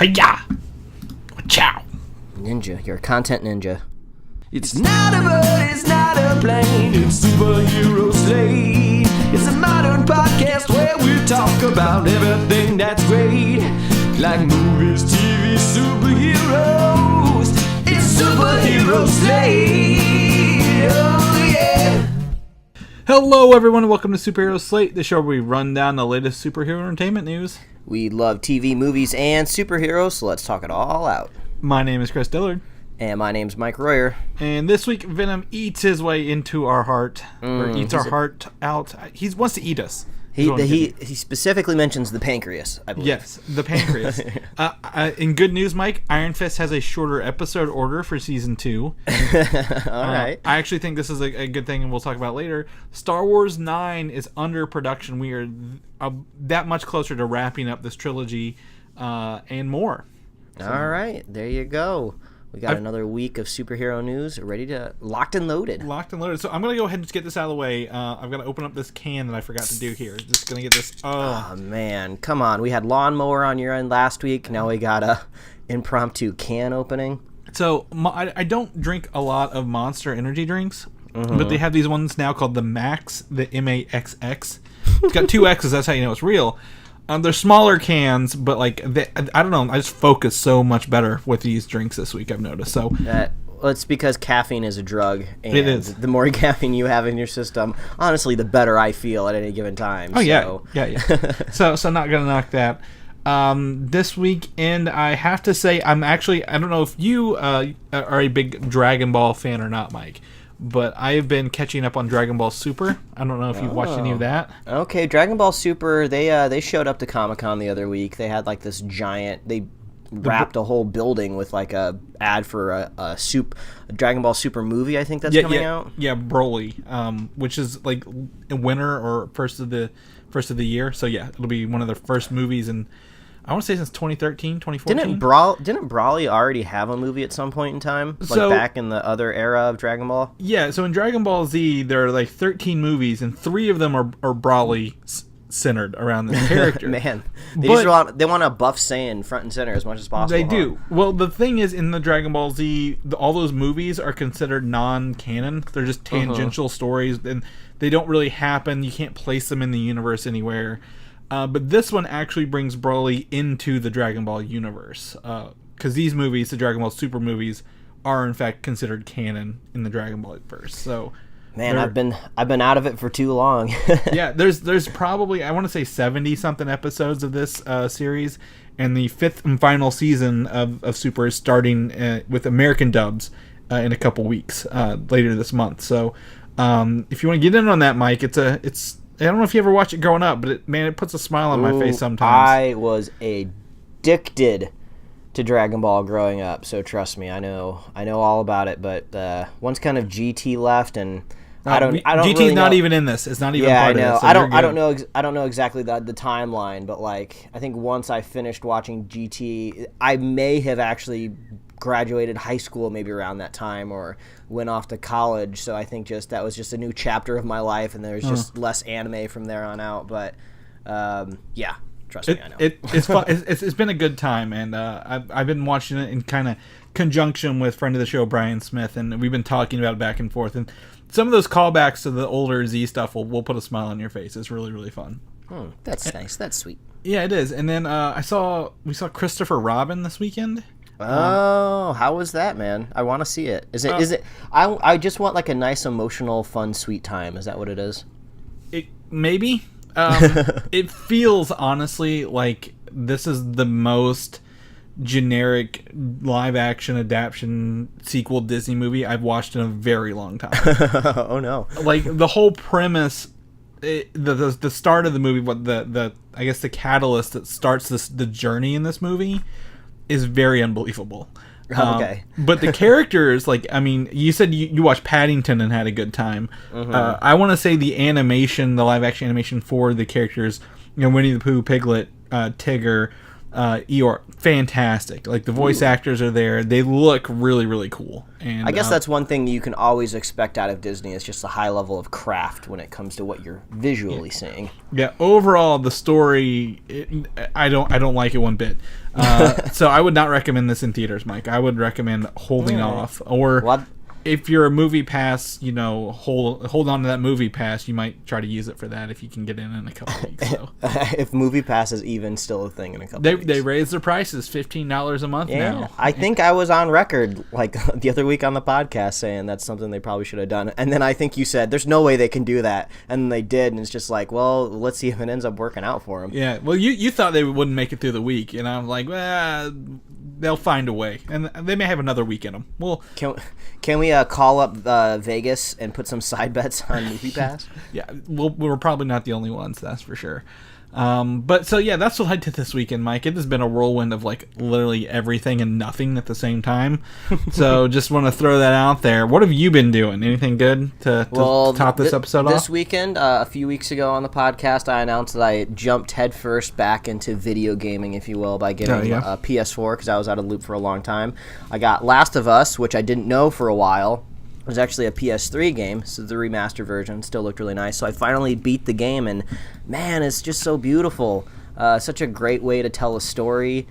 Hiya! Ciao! Ninja. You're a content ninja. It's not a bird, it's not a plane, it's Superhero Slate. It's a modern podcast where we talk about everything that's great, like movies, TV, superheroes. It's Superhero Slate. Oh yeah. Hello everyone and welcome to Superhero Slate, the show where we run down the latest superhero entertainment news. We love TV, movies, and superheroes, so let's talk it all out. My name is Chris Dillard. And my name's Mike Royer. And this week, Venom eats his way into our heart, or eats our heart out. He wants to eat us. He specifically mentions the pancreas, I believe. Yes, the pancreas. In good news, Mike, Iron Fist has a shorter episode order for Season 2. All right. I actually think this is a good thing, and we'll talk about it later. Star Wars 9 is under production. We are that much closer to wrapping up this trilogy and more. So, all right, there you go. We got another week of superhero news ready to locked and loaded. So I'm going to go ahead and just get this out of the way. I've got to open up this can that I forgot to do here. Just going to get this. Oh, man. Come on. We had lawnmower on your end last week. Now we got a impromptu can opening. So I don't drink a lot of Monster energy drinks, but they have these ones now called the Max, the MAXX. It's got two X's. That's how you know it's real. They're smaller cans, but I don't know. I just focus so much better with these drinks this week, I've noticed. So well, it's because caffeine is a drug, and it is. The more caffeine you have in your system, honestly, the better I feel at any given time. Oh, yeah. So not gonna knock that. This weekend, I have to say, I don't know if you are a big Dragon Ball fan or not, Mike, but I have been catching up on Dragon Ball Super. I don't know if you've watched any of that. Okay, Dragon Ball Super, they showed up to Comic-Con the other week. They had this giant, they wrapped a whole building with a ad for a Dragon Ball Super movie, I think that's coming out. Yeah, Broly, which is a winner or first of the year. So yeah, it'll be one of the first movies in, I want to say, since 2013, 2014. Didn't Broly already have a movie at some point in time? Back in the other era of Dragon Ball? Yeah, so in Dragon Ball Z, there are 13 movies, and 3 of them are Broly centered around this character. Man, they want to buff Saiyan front and center as much as possible. They do. Well, the thing is, in the Dragon Ball Z, all those movies are considered non-canon. They're just tangential stories, and they don't really happen. You can't place them in the universe anywhere. But this one actually brings Broly into the Dragon Ball universe, because these movies, the Dragon Ball Super movies, are in fact considered canon in the Dragon Ball verse. So, man, I've been out of it for too long. Yeah, there's probably, I want to say, 70 something episodes of this series, and the 5th and final season of Super is starting with American dubs in a couple weeks later this month. So, if you want to get in on that, Mike, it's I don't know if you ever watched it growing up, but it puts a smile on my face sometimes. I was addicted to Dragon Ball growing up, so trust me, I know all about it. But once kind of GT left, and I don't GT's really not know. Even in this. It's not even part I know. of this. So I don't know exactly the timeline, but I think once I finished watching GT, I may have actually graduated high school maybe around that time, or went off to college. So I think that was just a new chapter of my life, and there's just less anime from there on out. But yeah, trust me, I know. It's fun. It's been a good time, and I've been watching it in kind of conjunction with friend of the show Brian Smith, and we've been talking about it back and forth. And some of those callbacks to the older Z stuff will put a smile on your face. It's really, really fun. That's nice. That's sweet. Yeah, it is. And then we saw Christopher Robin this weekend. Oh, how was that, man? I want to see it. Is it? I just want a nice, emotional, fun, sweet time. Is that what it is? It maybe. It feels honestly like this is the most generic live-action adaptation sequel Disney movie I've watched in a very long time. Oh no! The whole premise, the start of the movie, what the I guess the catalyst that starts the journey in this movie is very unbelievable. Okay. But the characters, you said you watched Paddington and had a good time. I want to say the live action animation for the characters, Winnie the Pooh, Piglet, Tigger, Eeyore, fantastic. Like the voice actors are there; they look really, really cool. And I guess that's one thing you can always expect out of Disney is just a high level of craft when it comes to what you're visually seeing. Yeah, overall the story, I don't like it one bit. So I would not recommend this in theaters, Mike. I would recommend holding off, or if you're a movie pass, hold on to that movie pass. You might try to use it for that if you can get in a couple of weeks. So. If movie pass is even still a thing in a couple of weeks. They raised their prices $15 a month now. I think I was on record like the other week on the podcast saying that's something they probably should have done. And then I think you said there's no way they can do that, and they did. And it's just like, well, let's see if it ends up working out for them. Yeah. Well, you thought they wouldn't make it through the week, and I'm like, well, they'll find a way, and they may have another week in them. Well, can we call up Vegas and put some side bets on MoviePass? Yeah, we're probably not the only ones, that's for sure. But so yeah, that's what I did this weekend, Mike. It has been a whirlwind of like literally everything and nothing at the same time. So just want to throw that out there. What have you been doing? Anything good to top this episode off? This weekend, a few weeks ago on the podcast, I announced that I jumped headfirst back into video gaming, if you will, by getting a PS4 because I was out of the loop for a long time. I got Last of Us, which I didn't know for a while. It was actually a PS3 game, so the remastered version still looked really nice. So I finally beat the game, and man, it's just so beautiful. Such a great way to tell a story.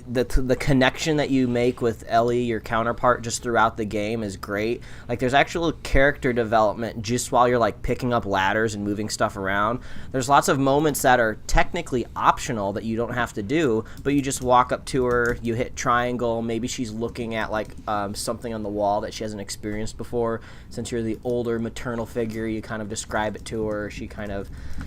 The connection that you make with Ellie, your counterpart, just throughout the game is great. Like, there's actual character development just while you're like picking up ladders and moving stuff around. There's lots of moments that are technically optional that you don't have to do, but you just walk up to her, you hit triangle, maybe she's looking at like something on the wall that she hasn't experienced before. Since you're the older maternal figure, you kind of describe it to her.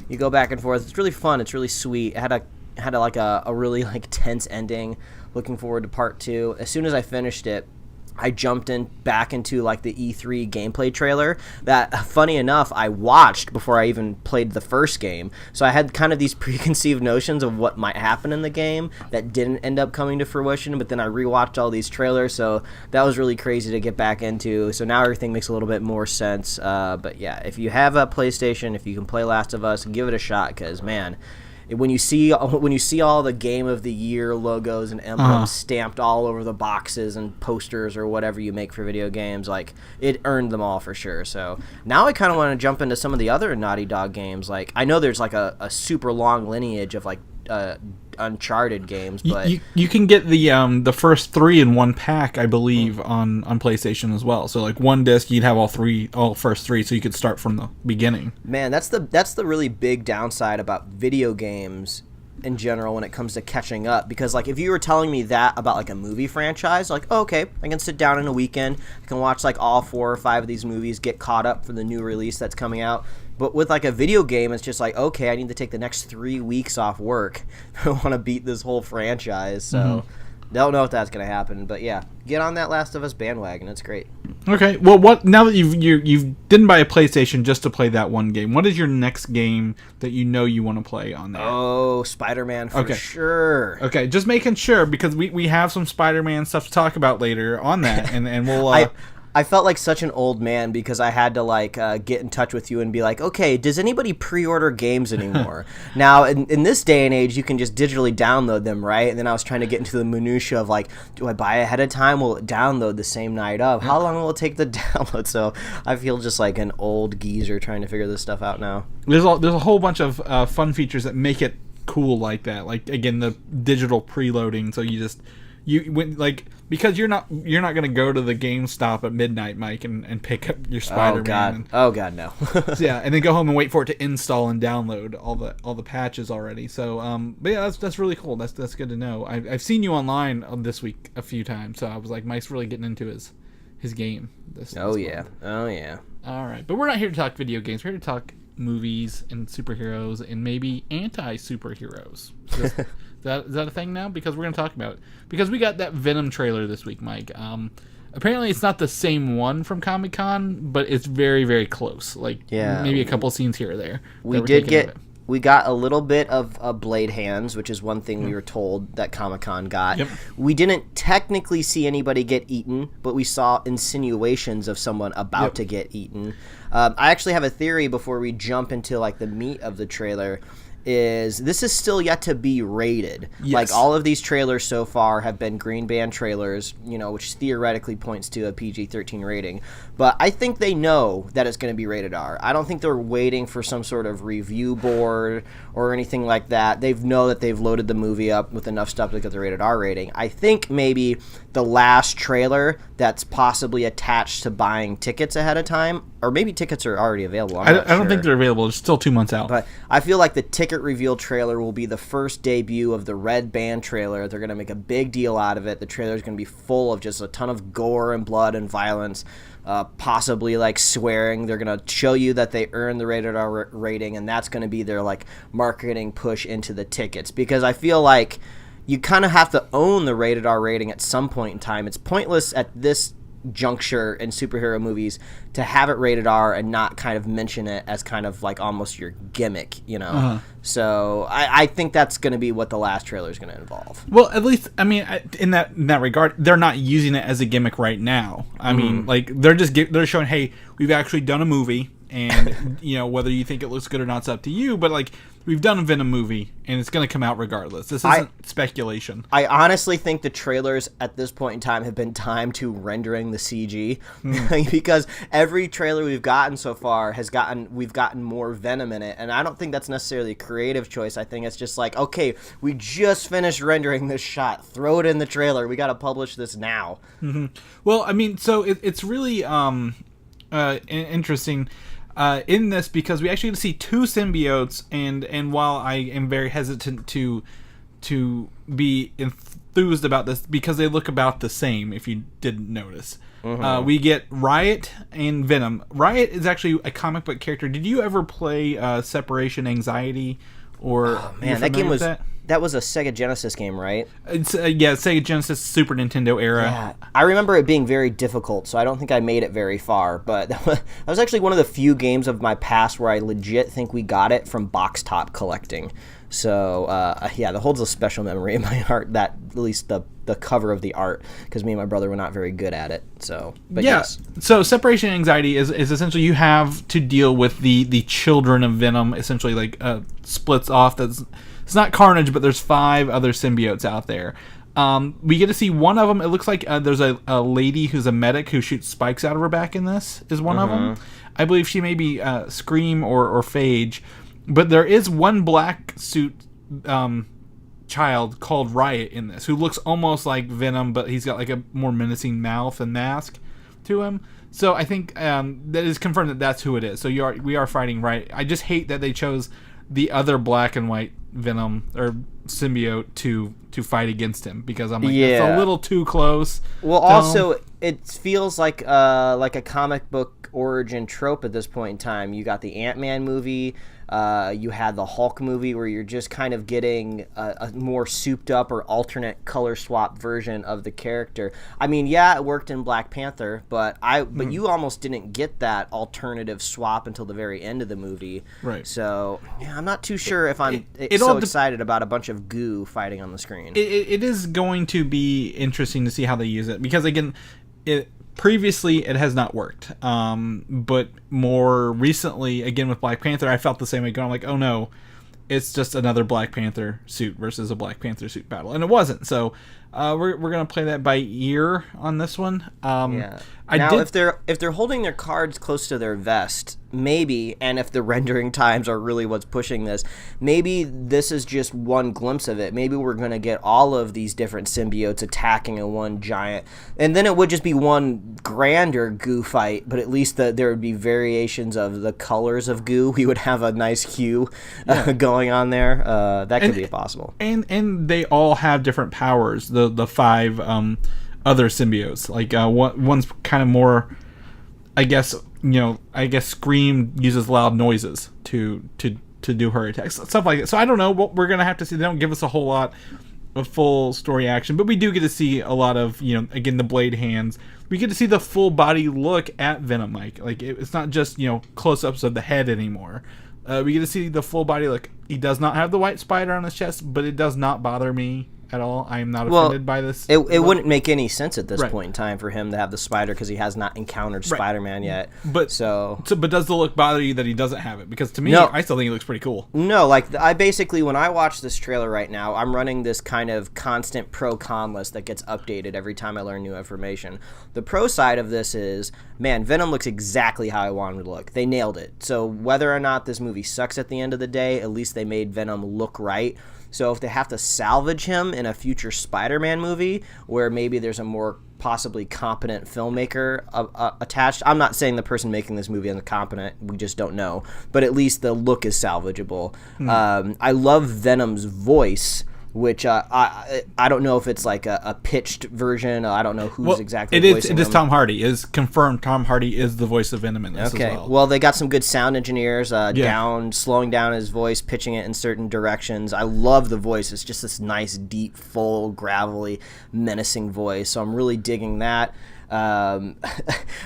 You go back and forth. It's really fun. It's really sweet. It had a really like tense ending. Looking forward to part 2. As soon as I finished it, I jumped back into like the E3 gameplay trailer that, funny enough, I watched before I even played the first game. So I had kind of these preconceived notions of what might happen in the game that didn't end up coming to fruition, but then I rewatched all these trailers, so that was really crazy to get back into. So now everything makes a little bit more sense. But yeah, if you have a PlayStation, if you can play Last of Us, give it a shot, because man, when you see all the Game of the Year logos and emblems stamped all over the boxes and posters or whatever you make for video games, like, it earned them all for sure. So now I kind of want to jump into some of the other Naughty Dog games. Like, I know there's like a super long lineage of like Uncharted games, but you can get the first 3 in one pack, I believe, on PlayStation as well. So like one disc, you'd have all first 3, so you could start from the beginning. Man, that's the really big downside about video games in general when it comes to catching up, because like if you were telling me that about like a movie franchise, like, oh, okay, I can sit down in a weekend, I can watch like all 4 or 5 of these movies, get caught up for the new release that's coming out. But with like a video game, it's just like, okay, I need to take the next 3 weeks off work. I want to beat this whole franchise, so don't know if that's gonna happen. But yeah, get on that Last of Us bandwagon. It's great. Okay, well, what now that you didn't buy a PlayStation just to play that one game? What is your next game that you know you want to play on there? Oh, Spider-Man for sure. Okay, just making sure, because we have some Spider-Man stuff to talk about later on that, and we'll. I felt like such an old man because I had to like get in touch with you and be like, okay, does anybody pre-order games anymore? Now, in this day and age, you can just digitally download them, right? And then I was trying to get into the minutia of like, do I buy ahead of time? Will it download the same night of? How long will it take to download? So I feel just like an old geezer trying to figure this stuff out now. There's a whole bunch of fun features that make it cool like that. Like, again, the digital preloading, so because you're not going to go to the GameStop at midnight, Mike, and pick up your Spider-Man. Oh God, no. Yeah, and then go home and wait for it to install and download all the patches already. So, but yeah, that's really cool. That's good to know. I've seen you online this week a few times, so I was like, Mike's really getting into his game. Oh yeah. All right, but we're not here to talk video games. We're here to talk movies and superheroes and maybe anti-superheroes. Is that a thing now? Because we're going to talk about it. Because we got that Venom trailer this week, Mike. Apparently it's not the same one from Comic-Con, but it's very, very close. Like, maybe a couple scenes here or there. We got a little bit of blade hands, which is one thing we were told that Comic-Con got. Yep. We didn't technically see anybody get eaten, but we saw insinuations of someone about to get eaten. I actually have a theory before we jump into like the meat of the trailer. is this is still yet to be rated. Yes. Like, all of these trailers so far have been green band trailers, which theoretically points to a PG-13 rating. But I think they know that it's going to be rated R. I don't think they're waiting for some sort of review board or anything like that. They know that they've loaded the movie up with enough stuff to get the rated R rating. I think maybe the last trailer that's possibly attached to buying tickets ahead of time, or maybe tickets are already available. I don't think they're available. It's still 2 months out. But I feel like the ticket reveal trailer will be the first debut of the Red Band trailer. They're going to make a big deal out of it. The trailer is going to be full of just a ton of gore and blood and violence, possibly like swearing. They're going to show you that they earned the rated R rating, and that's going to be their like marketing push into the tickets. Because I feel like you kind of have to own the rated R rating at some point in time. It's pointless at this juncture in superhero movies to have it rated R and not kind of mention it as kind of like almost your gimmick, So I think that's going to be what the last trailer is going to involve. Well, at least, I mean, in that regard, they're not using it as a gimmick right now. I mean, like, they're showing, hey, we've actually done a movie, and whether you think it looks good or not, it's up to you. But like, we've done a Venom movie, and it's going to come out regardless. This isn't speculation. I honestly think the trailers at this point in time have been timed to rendering the CG, because every trailer we've gotten so far we've gotten more Venom in it, and I don't think that's necessarily a creative choice. I think it's just like, okay, we just finished rendering this shot, throw it in the trailer. We got to publish this now. Mm-hmm. Well, I mean, so it's really interesting. In this, because we actually get to see two symbiotes, and while I am very hesitant to be enthused about this, because they look about the same, if you didn't notice, we get Riot and Venom. Riot is actually a comic book character. Did you ever play Separation Anxiety? Or that game was that was a Sega Genesis game, right? It's Sega Genesis, Super Nintendo era. Yeah, I remember it being very difficult, so I don't think I made it very far. But that was actually one of the few games of my past where I legit think we got it from box top collecting. So that holds a special memory in my heart. That at least the cover of the art, because me and my brother were not very good at it. So, but yes. So separation anxiety is essentially you have to deal with the children of Venom. Essentially, like splits off. It's not Carnage, but there's 5 other symbiotes out there. We get to see one of them. It looks like there's a lady who's a medic who shoots spikes out of her back in this, is one of them. I believe she may be Scream or Phage. But there is one black suit child called Riot in this, who looks almost like Venom, but he's got like a more menacing mouth and mask to him. So I think that is confirmed that that's who it is. So we are fighting Riot. I just hate that they chose the other black and white Venom or symbiote to fight against him, because I'm like, it's a little too close. Well, also it feels like a comic book origin trope at this point in time. You got the Ant-Man movie. You had the Hulk movie, where you're just kind of getting a more souped up or alternate color swap version of the character. I mean, it worked in Black Panther, but you almost didn't get that alternative swap until the very end of the movie. Right. So I'm not too sure if I'm excited about a bunch of goo fighting on the screen. It is going to be interesting to see how they use it, because again, previously it has not worked, but more recently, again with Black Panther, I felt the same way going, like, oh no, it's just another Black Panther suit versus a Black Panther suit battle, and it wasn't. So we're gonna play that by ear on this one. If they're holding their cards close to their vest, maybe, and if the rendering times are really what's pushing this, maybe this is just one glimpse of it. Maybe we're going to get all of these different symbiotes attacking in one giant, and then it would just be one grander goo fight, but at least there would be variations of the colors of goo. We would have a nice hue going on there. That could be possible. And they all have different powers, the 5 other symbiotes. Like one's kind of more, I guess Scream uses loud noises to do her attacks, stuff like that. So I don't know. We're gonna have to see. They don't give us a whole lot of full story action, but we do get to see a lot of, again, the blade hands. We get to see the full body look at Venom. Like it's not just close ups of the head anymore. We get to see the full body look. He does not have the white spider on his chest, but it does not bother me at all. I am not offended by this. It wouldn't make any sense at this point in time for him to have the spider because he has not encountered Spider-Man yet. But but does the look bother you that he doesn't have it? Because to me, I still think he looks pretty cool. No, like I basically, when I watch this trailer right now, I'm running this kind of constant pro-con list that gets updated every time I learn new information. The pro side of this is, man, Venom looks exactly how I wanted him to look. They nailed it. So whether or not this movie sucks at the end of the day, at least they made Venom look right. So if they have to salvage him in a future Spider-Man movie where maybe there's a more possibly competent filmmaker attached, I'm not saying the person making this movie isn't competent, we just don't know, but at least the look is salvageable. I love Venom's voice, which I don't know if it's like a pitched version. I don't know who's exactly voicing him. It is Tom Hardy. It is confirmed Tom Hardy is the voice of Venom in this as well. Well, they got some good sound engineers slowing down his voice, pitching it in certain directions. I love the voice. It's just this nice, deep, full, gravelly, menacing voice. So I'm really digging that.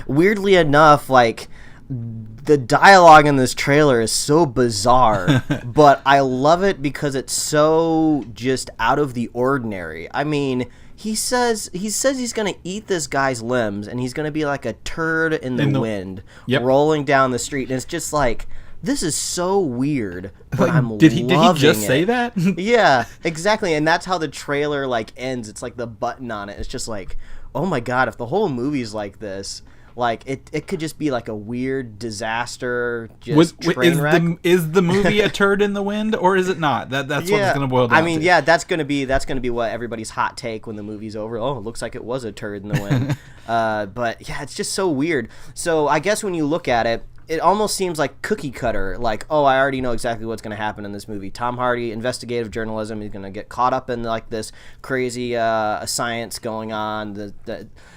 Weirdly enough, like, the dialogue in this trailer is so bizarre, but I love it because it's so just out of the ordinary. I mean, he says he's going to eat this guy's limbs, and he's going to be like a turd in the wind, rolling down the street, and it's just like, this is so weird, but I'm did he just it. say that? Yeah, exactly, and that's how the trailer like ends. It's like the button on it. It's just like, oh my god, if the whole movie's like this. Like, it could just be like a weird disaster, train wreck. Is the movie a turd in the wind, or is it not? That's what it's going to boil down to. I mean, that's going to be what everybody's hot take when the movie's over. Oh, it looks like it was a turd in the wind. But yeah, it's just so weird. So I guess when you look at it, it almost seems like cookie cutter, like, oh, I already know exactly what's going to happen in this movie. Tom Hardy, investigative journalism, he's going to get caught up in like this crazy science going on.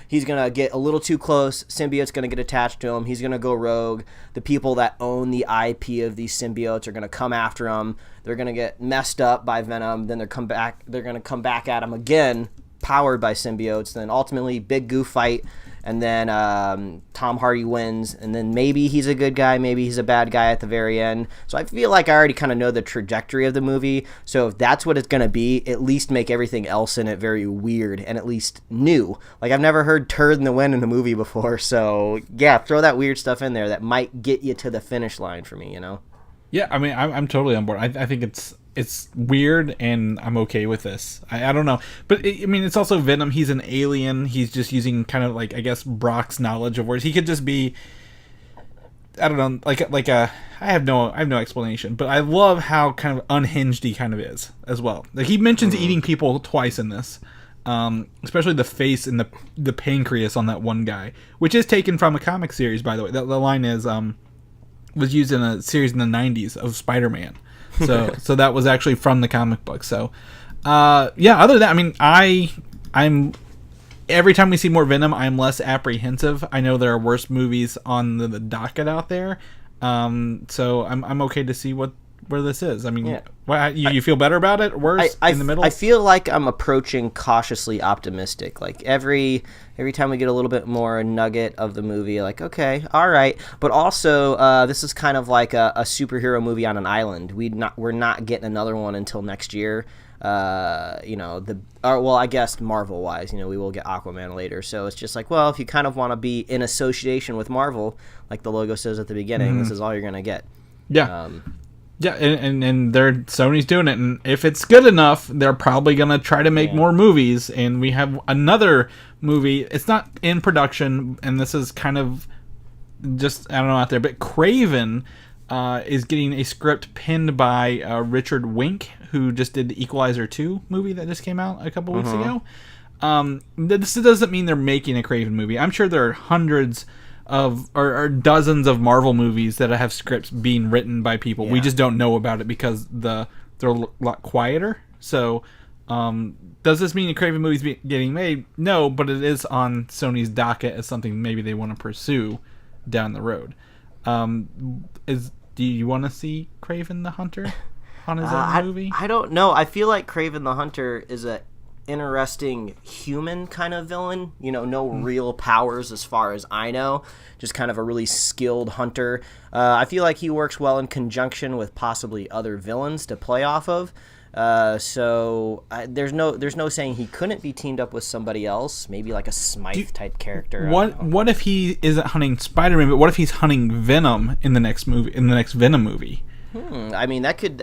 He's going to get a little too close. Symbiote's going to get attached to him. He's going to go rogue. The people that own the IP of these symbiotes are going to come after him. They're going to get messed up by Venom. Then they're going to come back at him again, powered by symbiotes. Then ultimately, big goof fight. And then Tom Hardy wins, and then maybe he's a good guy, maybe he's a bad guy at the very end. So I feel like I already kind of know the trajectory of the movie. So if that's what it's going to be, at least make everything else in it very weird and at least new. Like, I've never heard turd in the wind in a movie before. So yeah, throw that weird stuff in there that might get you to the finish line for me, you know? Yeah, I mean, I'm totally on board. I think it's weird, and I'm okay with this. I don't know, but I mean, it's also Venom. He's an alien. He's just using kind of like, I guess, Brock's knowledge of words. He could just be, I don't know, like a. I have no explanation, but I love how kind of unhinged he kind of is as well. Like, he mentions eating people twice in this, especially the face and the pancreas on that one guy, which is taken from a comic series, by the way. The line is was used in a series in the 90s of Spider-Man. So that was actually from the comic book. So, yeah, other than that, I mean, I'm every time we see more Venom, I'm less apprehensive. I know there are worse movies on the docket out there. So I'm okay to see where this is. I mean, you feel better about it? Worse? In the middle? I feel like I'm approaching cautiously optimistic. Like, every time we get a little bit more nugget of the movie, like, okay, all right. But also, this is kind of like a superhero movie on an island. We're not getting another one until next year. I guess Marvel-wise, we will get Aquaman later. So it's just like, well, if you kind of want to be in association with Marvel, like the logo says at the beginning, this is all you're going to get. Yeah. Yeah, and Sony's doing it, and if it's good enough, they're probably going to try to make more movies, and we have another movie. It's not in production, and this is kind of just, I don't know, out there, but Kraven is getting a script penned by Richard Wenk, who just did the Equalizer 2 movie that just came out a couple weeks ago. This doesn't mean they're making a Kraven movie. I'm sure there are hundreds of or dozens of Marvel movies that have scripts being written by people. We just don't know about it because they're a lot quieter. So does this mean a Kraven movie's getting made? No, but it is on Sony's docket as something maybe they want to pursue down the road. Do you want to see Kraven the Hunter on his own movie? I don't know. I feel like Kraven the Hunter is a interesting human kind of villain, no real powers as far as I know, just kind of a really skilled hunter. I feel like he works well in conjunction with possibly other villains to play off of. There's no saying he couldn't be teamed up with somebody else, maybe like a Smythe type character. What if he isn't hunting Spider-Man, but what if he's hunting Venom in the next Venom movie? I mean that could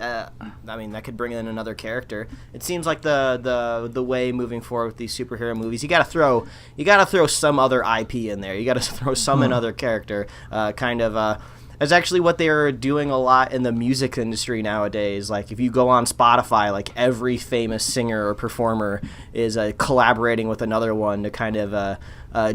bring in another character. It seems like the way moving forward with these superhero movies, you got to throw some other IP in there. You got to throw some another character, That's actually what they're doing a lot in the music industry nowadays. Like if you go on Spotify, like every famous singer or performer is collaborating with another one to kind of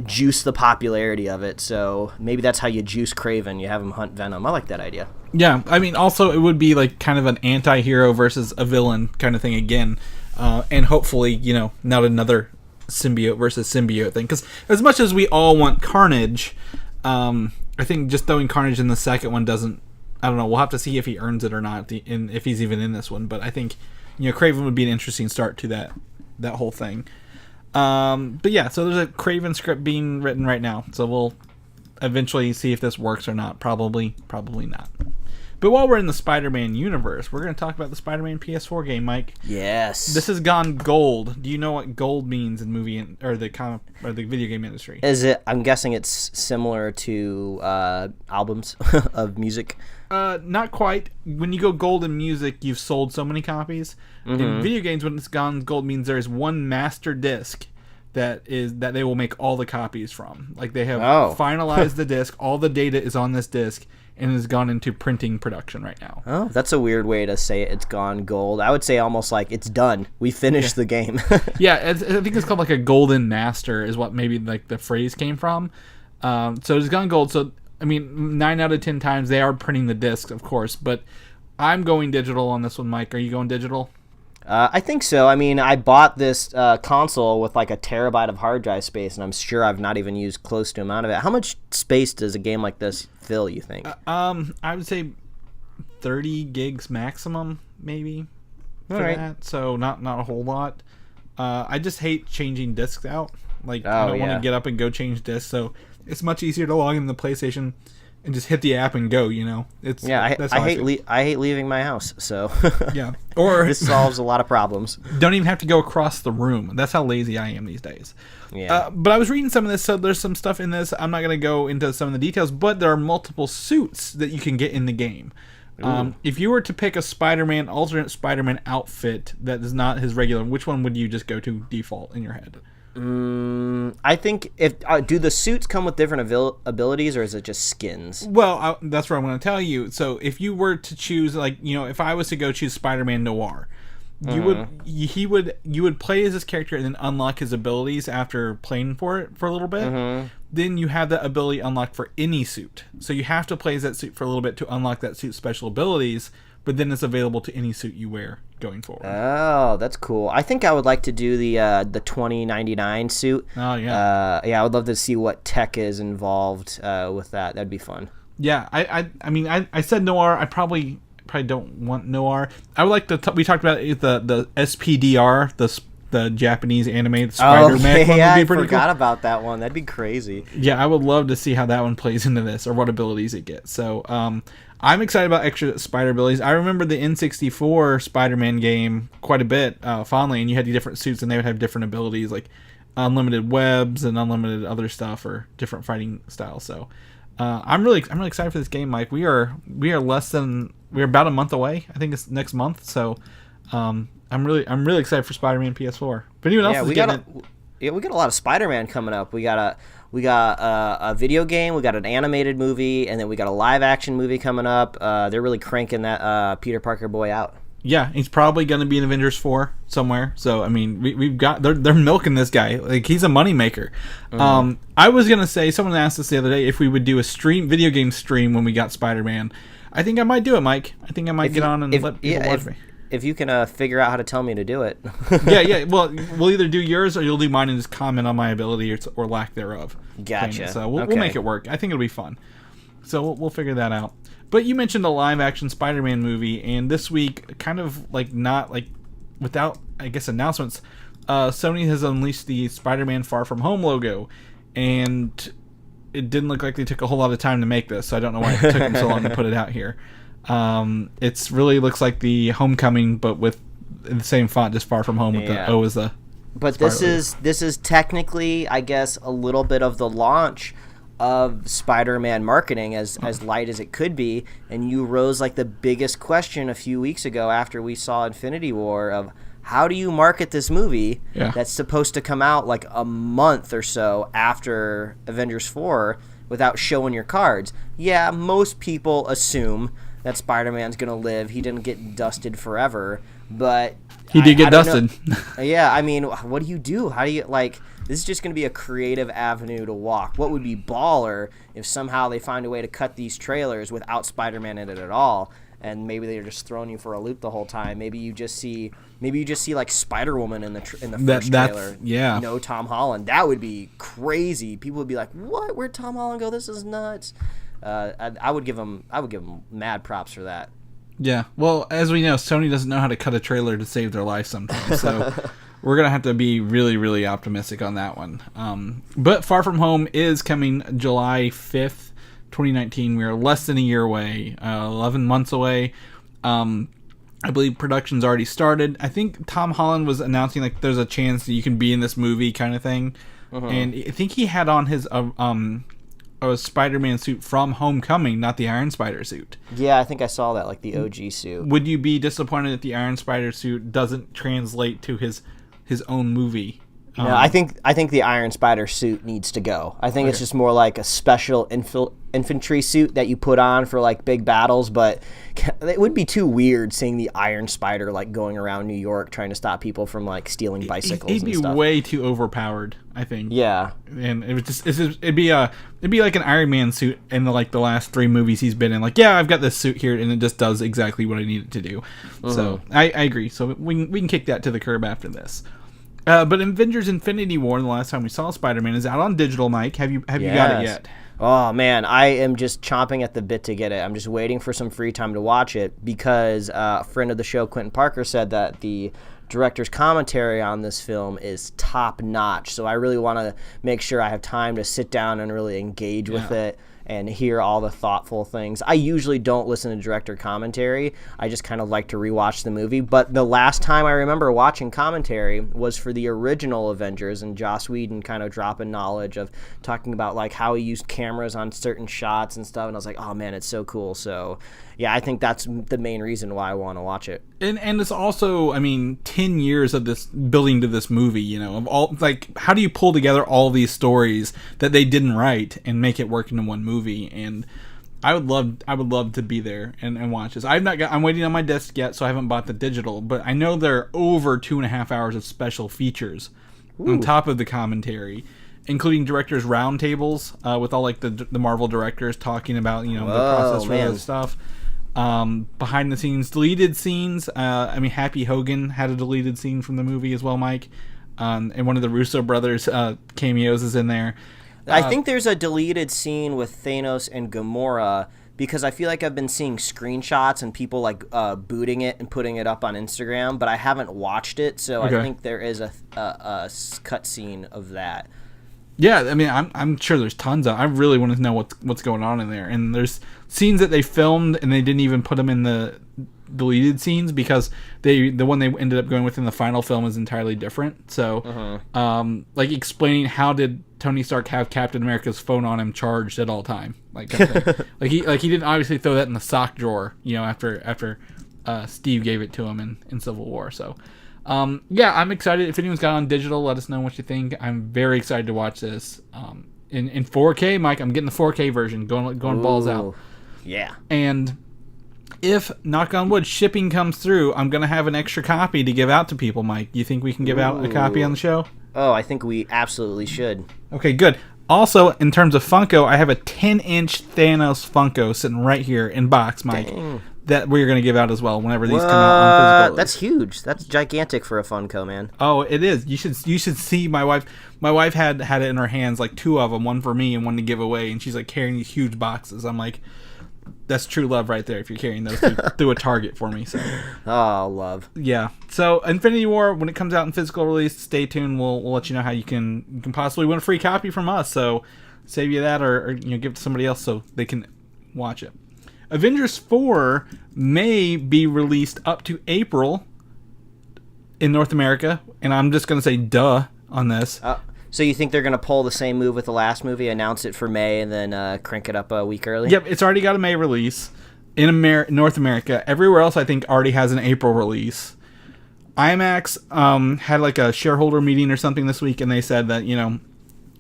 juice the popularity of it. So maybe that's how you juice Kraven. You have him hunt Venom. I like that idea. Yeah, I mean, also it would be like kind of an anti-hero versus a villain kind of thing again, and hopefully, not another symbiote versus symbiote thing. Because as much as we all want Carnage, I think just throwing Carnage in the second one doesn't. I don't know. We'll have to see if he earns it or not, if he's even in this one. But I think, Kraven would be an interesting start to that whole thing. But yeah, so there's a Kraven script being written right now. So we'll eventually see if this works or not. Probably not. But while we're in the Spider-Man universe, we're going to talk about the Spider-Man PS4 game, Mike. Yes. This has gone gold. Do you know what gold means in movie or the comic or the video game industry? Is it? I'm guessing it's similar to albums of music. Not quite. When you go gold in music, you've sold so many copies. Mm-hmm. In video games, when it's gone gold, means there is one master disc that they will make all the copies from. Like they have finalized the disc. All the data is on this disc. And has gone into printing production right now. Oh, that's a weird way to say it. It's gone gold. I would say almost like it's done. We finished the game. Yeah, I think it's called like a golden master is what maybe like the phrase came from. So it's gone gold. So, I mean, 9 out of 10 times they are printing the discs, of course. But I'm going digital on this one, Mike. Are you going digital? I think so. I mean, I bought this console with like a terabyte of hard drive space, and I'm sure I've not even used close to amount of it. How much space does a game like this fill, you think? I would say 30 gigs maximum, maybe, for that. So not a whole lot. I just hate changing discs out. Like, I don't want to get up and go change discs, so it's much easier to log into the PlayStation and just hit the app and go, I hate leaving my house, so yeah. Or this solves a lot of problems. Don't even have to go across the room. That's how lazy I am these days. Yeah. But I was reading some of this, so there's some stuff in this. I'm not going to go into some of the details, but there are multiple suits that you can get in the game. If you were to pick a alternate Spider-Man outfit that is not his regular, which one would you just go to default in your head? I think do the suits come with different abilities, or is it just skins? Well, that's what I'm going to tell you. So if you were to choose, if I was to go choose Spider-Man Noir, you would play as this character and then unlock his abilities after playing for it for a little bit. Mm-hmm. Then you have that ability unlocked for any suit. So you have to play as that suit for a little bit to unlock that suit's special abilities. But then it's available to any suit you wear going forward. Oh, that's cool. I think I would like to do the $20.99 suit. Oh, yeah. I would love to see what tech is involved with that. That'd be fun. Yeah, I mean, I said Noir. I probably don't want Noir. I would like to. We talked about the SPDR, the Japanese animated Spider-Man one. Yeah, would be pretty I forgot cool. about that one. That'd be crazy. Yeah, I would love to see how that one plays into this or what abilities it gets. So, I'm excited about extra spider abilities. I remember the N64 Spider-Man game quite a bit fondly, and you had different suits, and they would have different abilities, like unlimited webs and unlimited other stuff or different fighting styles. So, I'm really excited for this game, Mike. We're about a month away. I think it's next month. So, I'm really excited for Spider-Man PS4. If anyone else is getting it. Yeah, we got a lot of Spider-Man coming up. We got a video game, we got an animated movie, and then we got a live action movie coming up. They're really cranking that Peter Parker boy out. Yeah, he's probably going to be in Avengers 4 somewhere. So I mean, we've got they're milking this guy like he's a moneymaker. Mm-hmm. I was going to say, someone asked us the other day if we would do a video game stream when we got Spider-Man. I think I might do it, Mike. I think I might get on and let people watch me. If you can figure out how to tell me to do it. Yeah. Well, we'll either do yours or you'll do mine and just comment on my ability or lack thereof. Gotcha. So we'll make it work. I think it'll be fun. So we'll figure that out. But you mentioned a live-action Spider-Man movie, and this week, kind of without, I guess, announcements, Sony has unleashed the Spider-Man Far From Home logo, and it didn't look like they took a whole lot of time to make this, so I don't know why it took them so long to put it out here. It's really looks like the Homecoming, but with in the same font, just Far From Home with the O as the. But this is technically, I guess, a little bit of the launch of Spider-Man marketing, as light as it could be, and you rose like the biggest question a few weeks ago after we saw Infinity War of how do you market this movie that's supposed to come out like a month or so after Avengers 4 without showing your cards. Yeah, most people assume that Spider-Man's going to live. He didn't get dusted forever, but he did get dusted. Yeah, I mean, what do you do? How do you, like, this is just going to be a creative avenue to walk. What would be baller if somehow they find a way to cut these trailers without Spider-Man in it at all, and maybe they're just throwing you for a loop the whole time. Maybe you just see like Spider-Woman in the first trailer. Yeah. No Tom Holland. That would be crazy. People would be like, "What? Where'd Tom Holland go? This is nuts." I would give him mad props for that. Yeah. Well, as we know, Sony doesn't know how to cut a trailer to save their life sometimes. So we're going to have to be really, really optimistic on that one. But Far From Home is coming July 5th, 2019. We are less than a year away, 11 months away. I believe production's already started. I think Tom Holland was announcing like there's a chance that you can be in this movie kind of thing. And I think he had on his a Spider-Man suit from Homecoming, not the Iron Spider suit. Yeah, I think I saw that, like the OG suit. Would you be disappointed that the Iron Spider suit doesn't translate to his own movie? No, I think the Iron Spider suit needs to go. I think it's just more like a special infantry suit that you put on for like big battles, but it would be too weird seeing the Iron Spider like going around New York trying to stop people from like stealing bicycles and stuff. It'd be way too overpowered, I think. Yeah. And it'd be like an Iron Man suit in the last 3 movies he's been in. Like, yeah, I've got this suit here and it just does exactly what I need it to do. So I agree. So we can kick that to the curb after this. But Avengers Infinity War, the last time we saw Spider-Man, is out on digital, Mike. Have you got it yet? Oh, man, I am just chomping at the bit to get it. I'm just waiting for some free time to watch it because a friend of the show, Quentin Parker, said that the director's commentary on this film is top-notch. So I really want to make sure I have time to sit down and really engage with it and hear all the thoughtful things. I usually don't listen to director commentary. I just kind of like to rewatch the movie. But the last time I remember watching commentary was for the original Avengers, and Joss Whedon kind of dropping knowledge of talking about like how he used cameras on certain shots and stuff. And I was like, oh man, it's so cool. So yeah, I think that's the main reason why I want to watch it. And it's also, I mean, 10 years of this building to this movie, you know, of all, like, how do you pull together all these stories that they didn't write and make it work into one movie? And I would love to be there and watch this. I'm waiting on my disc yet, so I haven't bought the digital, but I know there are over 2.5 hours of special features on top of the commentary, including directors' roundtables with all like the Marvel directors talking about, you know, the process for this stuff. Behind the scenes deleted scenes. I mean, Happy Hogan had a deleted scene from the movie as well, Mike. And one of the Russo brothers cameos is in there. I think there's a deleted scene with Thanos and Gamora because I feel like I've been seeing screenshots and people like booting it and putting it up on Instagram, but I haven't watched it, so I think there is a cut scene of that. Yeah, I mean, I'm sure there's tons of. I really want to know what's going on in there. And there's scenes that they filmed and they didn't even put them in the deleted scenes because the one they ended up going with in the final film is entirely different. So, like explaining how did Tony Stark have Captain America's phone on him charged at all time, like he didn't obviously throw that in the sock drawer, you know, after Steve gave it to him in Civil War. So. Yeah, I'm excited. If anyone's got it on digital, let us know what you think. I'm very excited to watch this. In 4K, Mike, I'm getting the 4K version, going balls out. Yeah. And if, knock on wood, shipping comes through, I'm going to have an extra copy to give out to people, Mike. You think we can give out a copy on the show? Oh, I think we absolutely should. Okay, good. Also, in terms of Funko, I have a 10-inch Thanos Funko sitting right here in box, Mike. Dang. That we're going to give out as well whenever these come out on physical. That's huge. That's gigantic for a Funko, man. Oh, it is. You should see my wife. My wife had it in her hands, like 2 of them, one for me and one to give away, and she's like carrying these huge boxes. I'm like, that's true love right there if you're carrying those through a Target for me. So. Oh, love. Yeah. So Infinity War, when it comes out in physical release, stay tuned. We'll let you know how you can possibly win a free copy from us. So save you that, or you know, give it to somebody else so they can watch it. Avengers 4 may be released up to April in North America, and I'm just going to say duh on this. So you think they're going to pull the same move with the last movie, announce it for May, and then crank it up a week early? Yep, it's already got a May release in North America. Everywhere else, I think, already has an April release. IMAX had like a shareholder meeting or something this week, and they said that,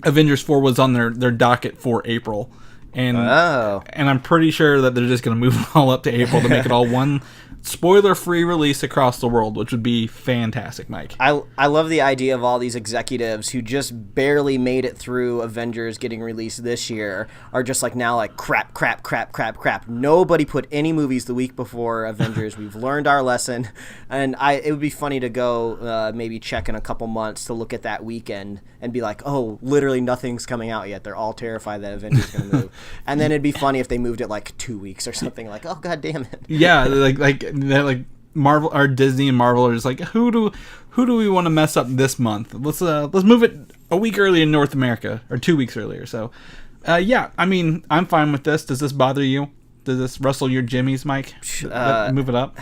Avengers 4 was on their docket for April. And I'm pretty sure that they're just going to move it all up to April to make it all one spoiler-free release across the world, which would be fantastic, Mike. I love the idea of all these executives who just barely made it through Avengers getting released this year are just like now like crap. Nobody put any movies the week before Avengers. We've learned our lesson, and it would be funny to go maybe check in a couple months to look at that weekend and be like, oh, literally nothing's coming out yet. They're all terrified that Avengers is going to move, and then it'd be funny if they moved it like 2 weeks or something. Like, oh god damn it. Yeah, like Marvel or Disney and Marvel are just like, who do we want to mess up this month? Let's move it a week early in North America, or 2 weeks earlier. So yeah, I mean, I'm fine with this. Does this bother you? Does this rustle your jimmies, Mike? Move it up.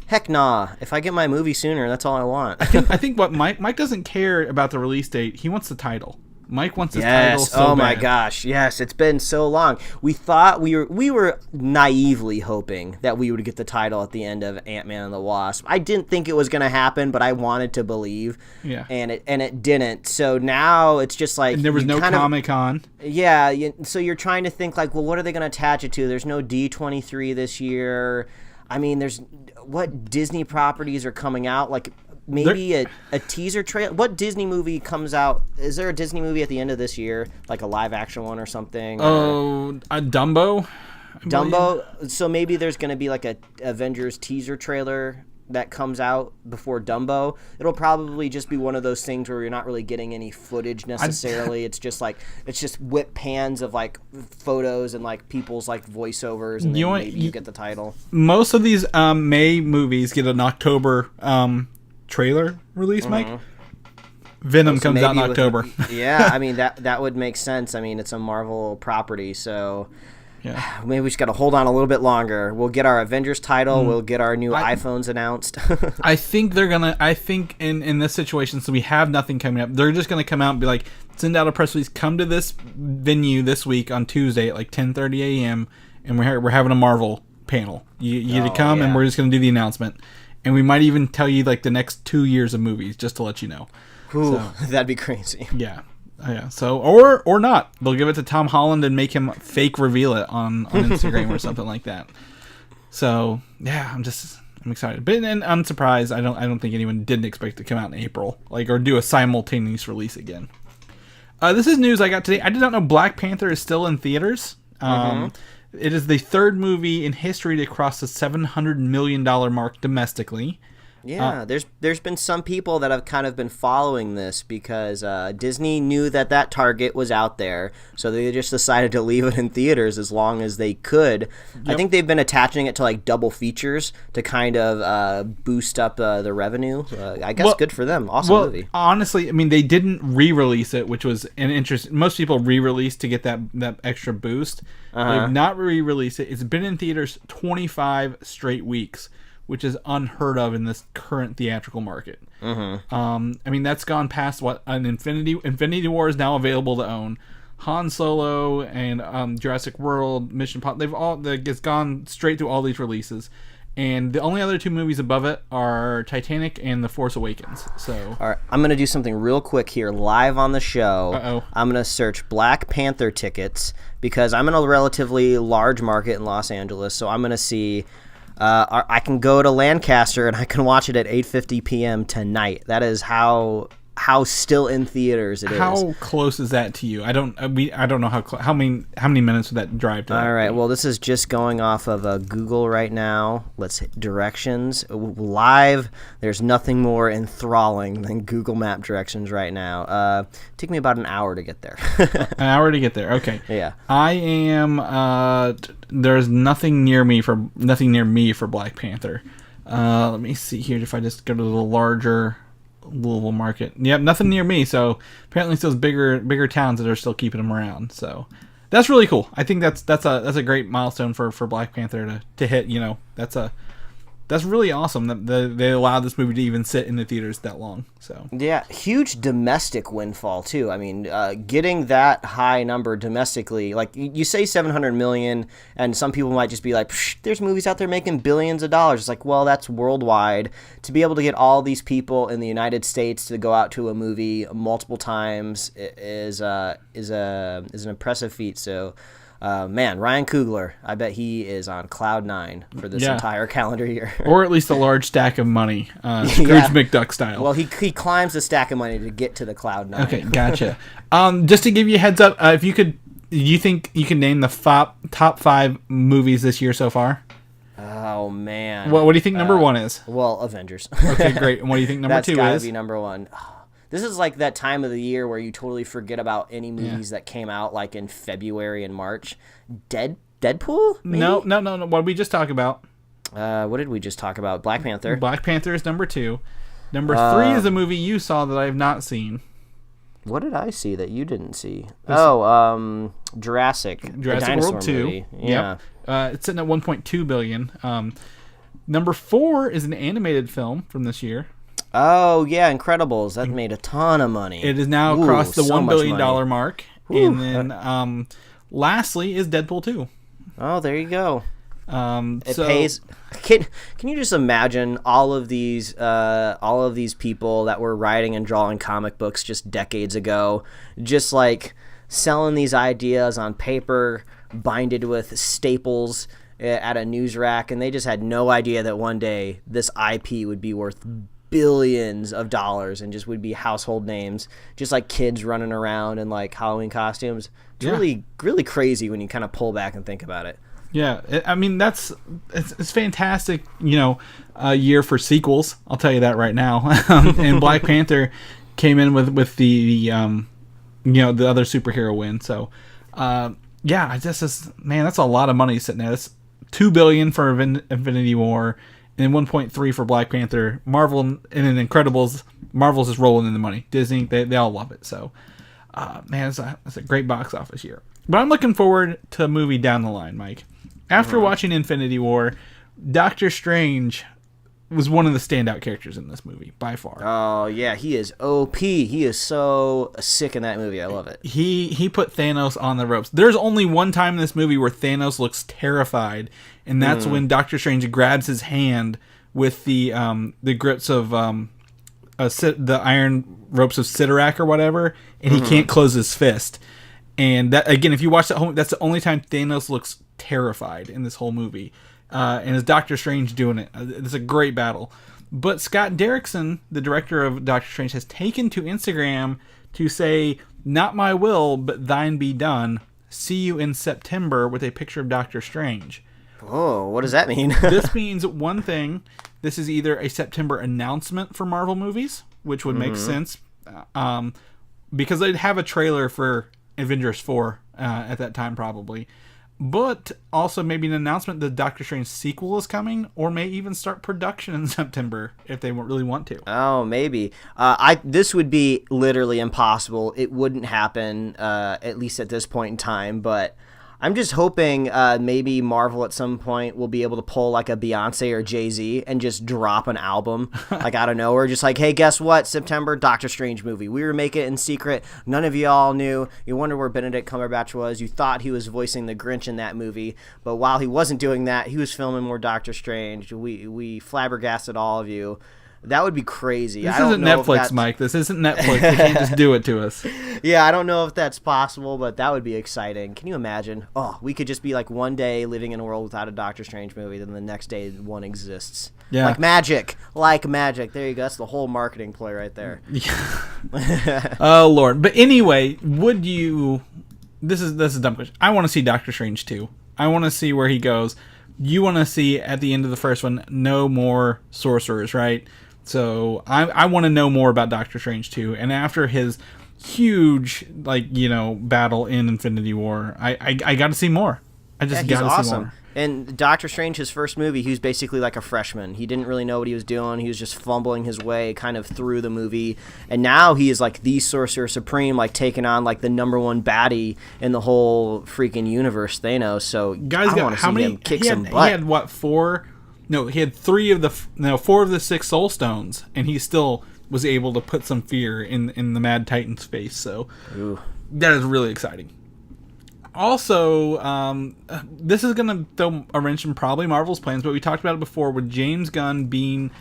Heck nah. If I get my movie sooner, that's all I want. I think what Mike doesn't care about the release date. He wants the title. Mike wants his title so bad. My gosh, yes, it's been so long. We thought we were naively hoping that we would get the title at the end of Ant-Man and the Wasp. I didn't think it was going to happen, but I wanted to believe. Yeah. And it didn't. So now it's just like, and there was no Comic-Con. Yeah, so you're trying to think like, well, what are they going to attach it to? There's no D23 this year. I mean, there's what Disney properties are coming out, like maybe a teaser trailer. What Disney movie comes out? Is there a Disney movie at the end of this year, like a live action one or something? Oh, Dumbo. So maybe there's going to be like a Avengers teaser trailer that comes out before Dumbo. It'll probably just be one of those things where you're not really getting any footage necessarily. It's just whip pans of like photos and like people's like voiceovers, and then maybe you get the title. Most of these May movies get an October trailer release, Mike. Venom comes out in October. Yeah, I mean that would make sense. I mean, it's a Marvel property, so yeah, maybe we just got to hold on a little bit longer. We'll get our Avengers title. We'll get our new iPhones announced. I think they're gonna. I think in this situation, so we have nothing coming up. They're just gonna come out and be like, send out a press release. Come to this venue this week on Tuesday at like 10:30 a.m. and we're having a Marvel panel. You to come, and we're just gonna do the announcement. And we might even tell you like the next 2 years of movies just to let you know. Ooh, that'd be crazy. Yeah. Yeah. So or not. They'll give it to Tom Holland and make him fake reveal it on Instagram or something like that. So yeah, I'm excited. But and I'm surprised. I don't think anyone didn't expect it to come out in April, or do a simultaneous release again. This is news I got today. I did not know Black Panther is still in theaters. It is the third movie in history to cross the $700 million mark domestically. Yeah, there's been some people that have kind of been following this because Disney knew that target was out there, so they just decided to leave it in theaters as long as they could. Yep. I think they've been attaching it to like double features to kind of boost up the revenue. I guess good for them. Awesome movie. Honestly, I mean, they didn't re-release it, which was an interest. Most people re-release to get that extra boost. They've not re-released it. It's been in theaters 25 straight weeks, which is unheard of in this current theatrical market. I mean, that's gone past what an Infinity War is now available to own. Han Solo and Jurassic World, it's gone straight through all these releases. And the only other two movies above it are Titanic and The Force Awakens. So, all right, I'm going to do something real quick here, live on the show. I'm going to search Black Panther tickets because I'm in a relatively large market in Los Angeles. So I'm going to see. I can go to Lancaster and I can watch it at 8:50 p.m. tonight. That is how still in theaters it is. How close is that to you? I don't know how many minutes would that drive to. All right. Well, this is just going off of Google right now. Let's hit directions live. There's nothing more enthralling than Google Map directions right now. Take me about an hour to get there. An hour to get there. Okay. Yeah. I am. There's nothing near me for Black Panther. Let me see here if I just go to the larger Louisville market. Yep, nothing near me. So apparently, it's those bigger towns that are still keeping them around. So that's really cool. I think that's a great milestone for Black Panther to hit. That's that's really awesome that they allowed this movie to even sit in the theaters that long. So yeah, huge domestic windfall too. I mean, getting that high number domestically, like you say 700 million, and some people might just be like, there's movies out there making billions of dollars. It's like, well, that's worldwide. To be able to get all these people in the United States to go out to a movie multiple times is an impressive feat. So. Man, Ryan Coogler, I bet he is on cloud 9 for this entire calendar year. Or at least a large stack of money, Scrooge McDuck style. Well, he climbs the stack of money to get to the cloud 9. Okay, gotcha. Just to give you a heads up, if you could, do you think you can name the top 5 movies this year so far? Oh, man. What do you think number 1 is? Well, Avengers. Okay, great. And what do you think number 2 is? That's gotta be number 1. This is like that time of the year where you totally forget about any movies that came out like in February and March. Deadpool? Maybe? No. What did we just talk about? What did we just talk about? Black Panther. Black Panther is number 2. Number 3 is a movie you saw that I have not seen. What did I see that you didn't see? Jurassic World 2. Movie. Yeah. Yep. It's sitting at 1.2 billion. Number 4 is an animated film from this year. Oh, yeah, Incredibles. That made a ton of money. It is now across the $1 billion mark. Ooh. And then lastly is Deadpool 2. Oh, there you go. It so, pays. Can you just imagine all of these people that were writing and drawing comic books just decades ago, just like selling these ideas on paper, binded with staples at a news rack, and they just had no idea that one day this IP would be worth billions of dollars and just would be household names, just like kids running around in like Halloween costumes. It's really, really crazy when you kind of pull back and think about it. Yeah, I mean it's fantastic, a year for sequels. I'll tell you that right now. And Black Panther came in with the the other superhero win. So that's a lot of money sitting there. That's $2 billion for Infinity War. And 1.3 for Black Panther. Marvel and then Incredibles. Marvel's just rolling in the money. Disney, they all love it. So, it's a great box office year. But I'm looking forward to a movie down the line, Mike. After watching Infinity War, Doctor Strange was one of the standout characters in this movie, by far. Oh, yeah, he is OP. He is so sick in that movie. I love it. He put Thanos on the ropes. There's only one time in this movie where Thanos looks terrified, and that's when Doctor Strange grabs his hand with the grips of the iron ropes of Sidorak or whatever, and he can't close his fist. And that, again, if you watch that whole, that's the only time Thanos looks terrified in this whole movie. And it's Doctor Strange doing it. It's a great battle. But Scott Derrickson, the director of Doctor Strange, has taken to Instagram to say, "Not my will, but thine be done. See you in September," with a picture of Doctor Strange. Oh, what does that mean? This means one thing. This is either a September announcement for Marvel movies, which would make sense, because they'd have a trailer for Avengers 4 at that time probably. But also maybe an announcement that Doctor Strange sequel is coming, or may even start production in September if they really want to. Oh, maybe. This would be literally impossible. It wouldn't happen, at least at this point in time, but I'm just hoping maybe Marvel at some point will be able to pull like a Beyonce or Jay-Z and just drop an album like out of nowhere. Just like, hey, guess what? September, Doctor Strange movie. We were making it in secret. None of y'all knew. You wonder where Benedict Cumberbatch was. You thought he was voicing the Grinch in that movie. But while he wasn't doing that, he was filming more Doctor Strange. We flabbergasted all of you. That would be crazy. This isn't Netflix, Mike. This isn't Netflix. You can't just do it to us. Yeah, I don't know if that's possible, but that would be exciting. Can you imagine? Oh, we could just be like one day living in a world without a Doctor Strange movie, then the next day one exists. Yeah. Like magic. Like magic. There you go. That's the whole marketing play right there. Yeah. Oh, Lord. But anyway, would you... This is a dumb question. I want to see Doctor Strange 2. I want to see where he goes. You want to see, at the end of the first one, no more sorcerers, right? So I want to know more about Doctor Strange 2. And after his huge, battle in Infinity War, I got to see more. I just got to see more. And Doctor Strange, his first movie, he was basically like a freshman. He didn't really know what he was doing. He was just fumbling his way kind of through the movie. And now he is like the Sorcerer Supreme, like taking on like the number one baddie in the whole freaking universe, Thanos. So guys, I want to see him kick some butt. He had, 4 No, he had 4 of the 6 Soul Stones, and he still was able to put some fear in the Mad Titan's face. So that is really exciting. Also, this is going to throw a wrench in probably Marvel's plans, but we talked about it before with James Gunn being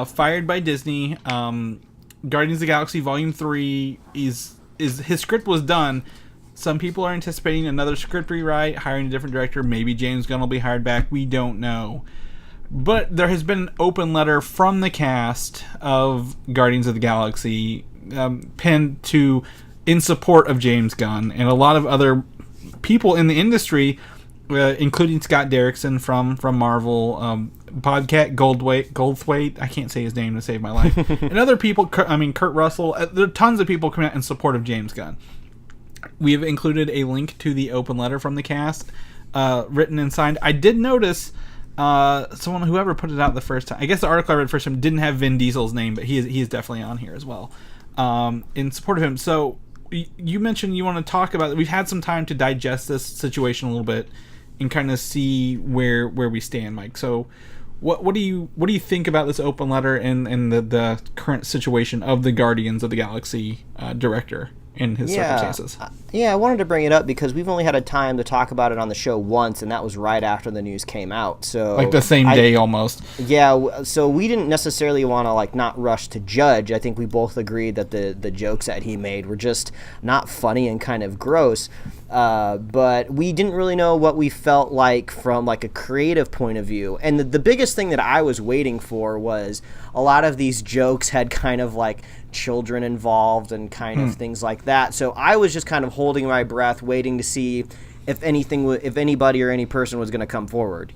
fired by Disney. Guardians of the Galaxy Volume 3 his script was done. Some people are anticipating another script rewrite, hiring a different director. Maybe James Gunn will be hired back. We don't know. But there has been an open letter from the cast of Guardians of the Galaxy penned in support of James Gunn, and a lot of other people in the industry, including Scott Derrickson from Marvel, Bobcat Goldthwait, I can't say his name to save my life, and other people, Kurt Russell. There are tons of people coming out in support of James Gunn. We have included a link to the open letter from the cast, written and signed. I did notice whoever put it out the first time, I guess the article I read first time didn't have Vin Diesel's name, but he is definitely on here as well, in support of him. So you mentioned you want to talk about it. We've had some time to digest this situation a little bit and kind of see where we stand, Mike. So what do you think about this open letter and the current situation of the Guardians of the Galaxy director in his circumstances? I wanted to bring it up because we've only had a time to talk about it on the show once, and that was right after the news came out. So like the same day almost. Yeah, so we didn't necessarily want to not rush to judge. I think we both agreed that the jokes that he made were just not funny and kind of gross. But we didn't really know what we felt like from a creative point of view. And the biggest thing that I was waiting for was a lot of these jokes had kind of children involved and kind of things like that. So I was just kind of holding my breath, waiting to see if anybody or any person was going to come forward,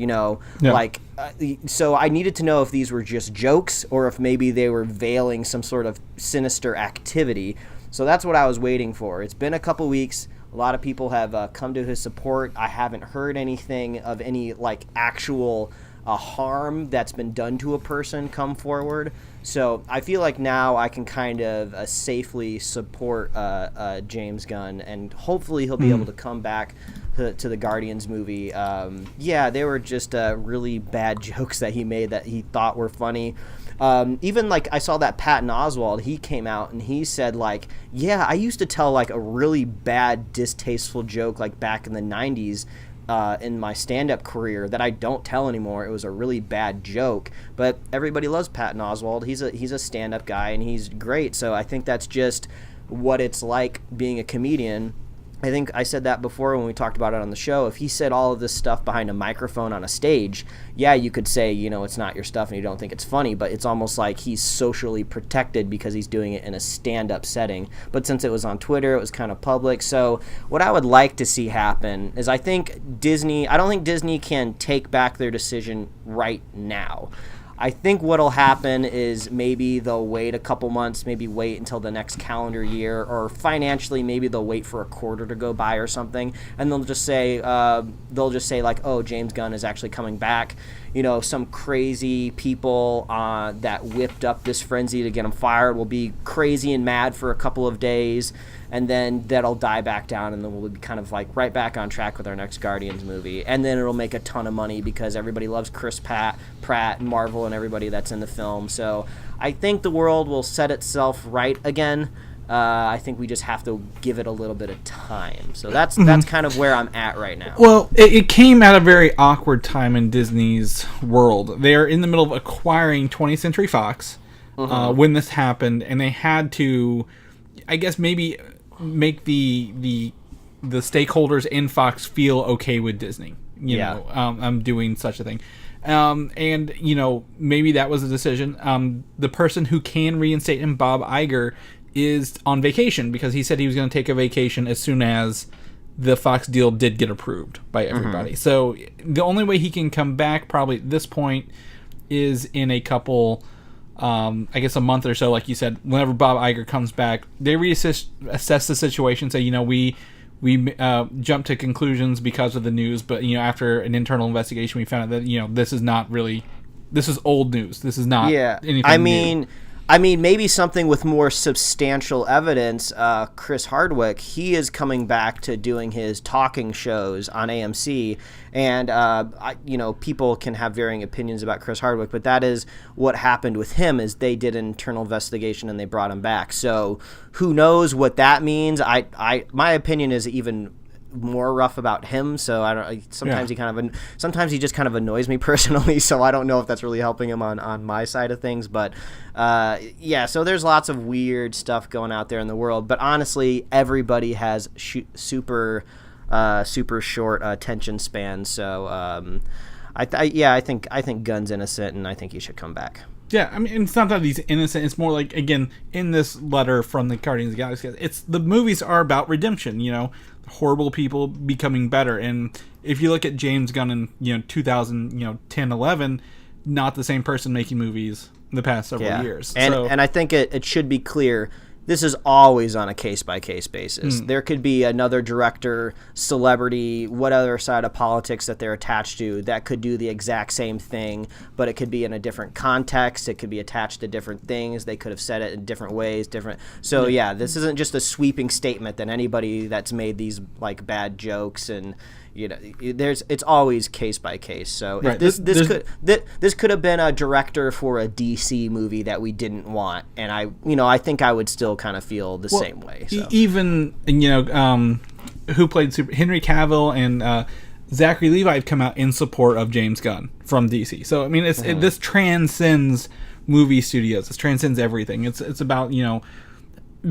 so I needed to know if these were just jokes or if maybe they were veiling some sort of sinister activity. So that's what I was waiting for. It's been a couple weeks. A lot of people have come to his support. I haven't heard anything of any actual harm that's been done to a person come forward. So I feel like now I can kind of safely support James Gunn, and hopefully he'll be able to come back to the Guardians movie. They were just really bad jokes that he made that he thought were funny. Even I saw that Patton Oswalt, he came out and he said I used to tell a really bad, distasteful joke back in the 90s in my stand-up career that I don't tell anymore. It was a really bad joke, but everybody loves Patton Oswalt. He's a stand-up guy and he's great. So I think that's just what it's like being a comedian. I think I said that before when we talked about it on the show. If he said all of this stuff behind a microphone on a stage, you could say, it's not your stuff and you don't think it's funny, but it's almost like he's socially protected because he's doing it in a stand-up setting. But since it was on Twitter, it was kind of public. So what I would like to see happen is I don't think Disney can take back their decision right now. I think what'll happen is maybe they'll wait a couple months, maybe wait until the next calendar year, or financially maybe they'll wait for a quarter to go by or something, and they'll just say oh, James Gunn is actually coming back. Some crazy people that whipped up this frenzy to get him fired will be crazy and mad for a couple of days, and then that'll die back down, and then we'll be kind of right back on track with our next Guardians movie, and then it'll make a ton of money because everybody loves Chris Pratt and Marvel and everybody that's in the film. So I think the world will set itself right again. I think we just have to give it a little bit of time. So that's kind of where I'm at right now. Well, it came at a very awkward time in Disney's world. They are in the middle of acquiring 20th Century Fox when this happened, and they had to, I guess, maybe make the stakeholders in Fox feel okay with Disney. I'm doing such a thing. And maybe that was a decision. The person who can reinstate him, Bob Iger, is on vacation because he said he was going to take a vacation as soon as the Fox deal did get approved by everybody. So the only way he can come back probably at this point is in a couple, I guess a month or so, like you said. Whenever Bob Iger comes back, they assess the situation, say, we jumped to conclusions because of the news, but after an internal investigation we found out that this is not really, this is old news. This is not anything new. I mean, maybe something with more substantial evidence. Chris Hardwick, he is coming back to doing his talking shows on AMC, and people can have varying opinions about Chris Hardwick, but that is what happened with him. Is they did an internal investigation and they brought him back. So who knows what that means? My opinion is even more rough about him, so I don't. Sometimes sometimes he just kind of annoys me personally, so I don't know if that's really helping him on my side of things. But so there's lots of weird stuff going out there in the world. But honestly, everybody has super short attention spans. So I think Gunn's innocent, and I think he should come back. Yeah, I mean, it's not that he's innocent. It's more like, again, in this letter from the Guardians of the Galaxy, the movies are about redemption. Horrible people becoming better. And if you look at James Gunn in 2010, 11, not the same person making movies in the past several years. And I think it should be clear, this is always on a case-by-case basis. There could be another director, celebrity, whatever side of politics that they're attached to, that could do the exact same thing, but it could be in a different context. It could be attached to different things. They could have said it in different ways. So, this isn't just a sweeping statement that anybody that's made these like bad jokes and it's always case by case. So right. This could have been a director for a DC movie that we didn't want, and I think I would still kind of feel the same way. So. Even who played Henry Cavill and Zachary Levi have come out in support of James Gunn from DC. So I mean, this transcends movie studios. This transcends everything. It's about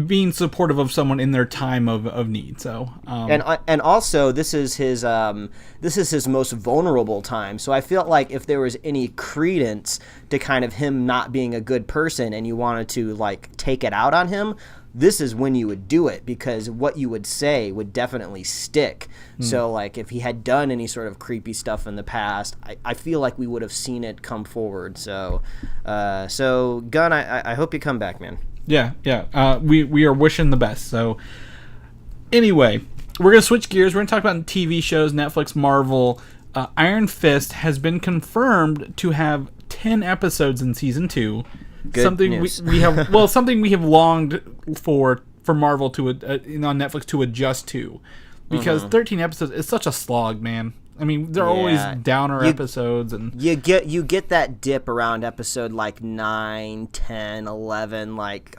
being supportive of someone in their time of need. So and also this is his most vulnerable time. So I felt like if there was any credence to kind of him not being a good person and you wanted to like take it out on him, this is when you would do it, because what you would say would definitely stick. So like if he had done any sort of creepy stuff in the past, I feel like we would have seen it come forward. So Gunn, I hope you come back, man. Yeah. We are wishing the best. So anyway, we're going to switch gears. We're going to talk about TV shows, Netflix, Marvel. Iron Fist has been confirmed to have 10 episodes in season 2. Good something news. we have something we have longed for Marvel to on Netflix to adjust to, because 13 episodes is such a slog, man. I mean, they're always downer episodes, and you get that dip around episode like 9, 10, 11. Like,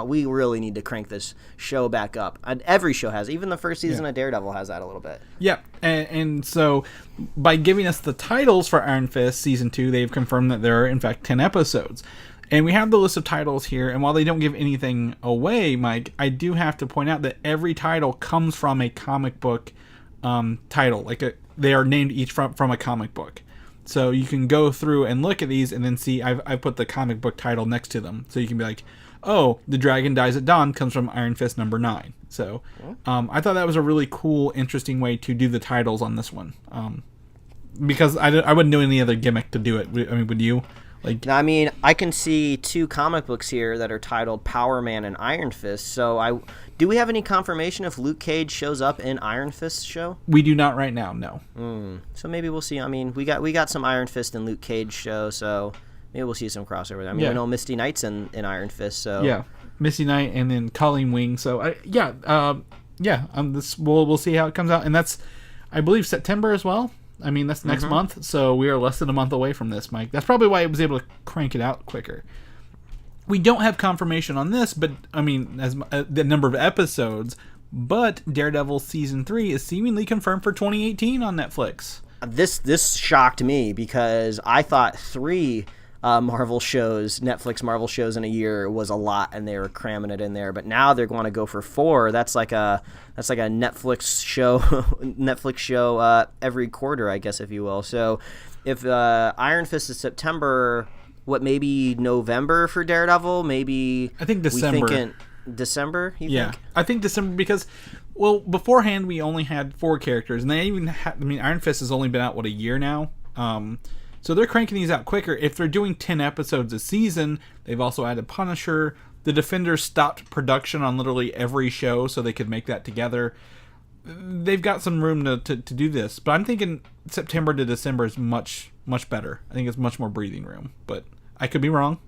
we really need to crank this show back up. And every show has, even the first season of Daredevil has that a little bit. Yeah, and so by giving us the titles for Iron Fist season 2, they've confirmed that there are in fact 10 episodes. And we have the list of titles here, and while they don't give anything away, Mike, I do have to point out that every title comes from a comic book title. They are named each from a comic book. So you can go through and look at these and then see I've put the comic book title next to them. So you can be like, oh, The Dragon Dies at Dawn comes from Iron Fist number 9. So I thought that was a really cool, interesting way to do the titles on this one. Because I wouldn't do any other gimmick to do it. I mean, would you? I mean, I can see 2 comic books here that are titled Power Man and Iron Fist. So do we have any confirmation if Luke Cage shows up in Iron Fist show? We do not right now, no. So maybe we'll see. I mean, we got some Iron Fist and Luke Cage show, so maybe we'll see some crossover. I mean, we know Misty Knight's in Iron Fist, so yeah, Misty Knight and then Colleen Wing. So we'll see how it comes out, and that's, I believe, September as well. I mean, that's next month, so we are less than a month away from this, Mike. That's probably why I was able to crank it out quicker. We don't have confirmation on this, but, I mean, as the number of episodes, but Daredevil Season 3 is seemingly confirmed for 2018 on Netflix. This shocked me, because I thought 3 Netflix Marvel shows in a year was a lot, and they were cramming it in there. But now they're going to go for 4. That's like a Netflix show every quarter, I guess, if you will. So if Iron Fist is September, maybe November for Daredevil? Maybe I think December. December? You think? I think December, because beforehand we only had 4 characters, and they even Iron Fist has only been out a year now. So they're cranking these out quicker. If they're doing 10 episodes a season, they've also added Punisher. The Defenders stopped production on literally every show so they could make that together. They've got some room to do this. But I'm thinking September to December is much, much better. I think it's much more breathing room. But I could be wrong.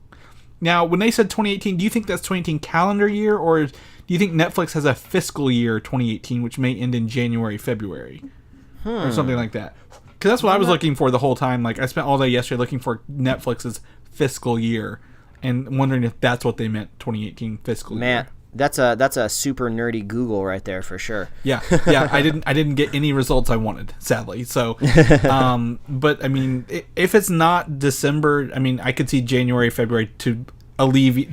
Now, when they said 2018, do you think that's 2018 calendar year, or do you think Netflix has a fiscal year 2018, which may end in January, February, or something like that? Because that's what I was looking for the whole time. Like, I spent all day yesterday looking for Netflix's fiscal year and wondering if that's what they meant, 2018 fiscal year. Man, that's a super nerdy Google right there for sure. Yeah. I didn't get any results I wanted, sadly. So, but I mean, if it's not December, I mean, I could see January, February to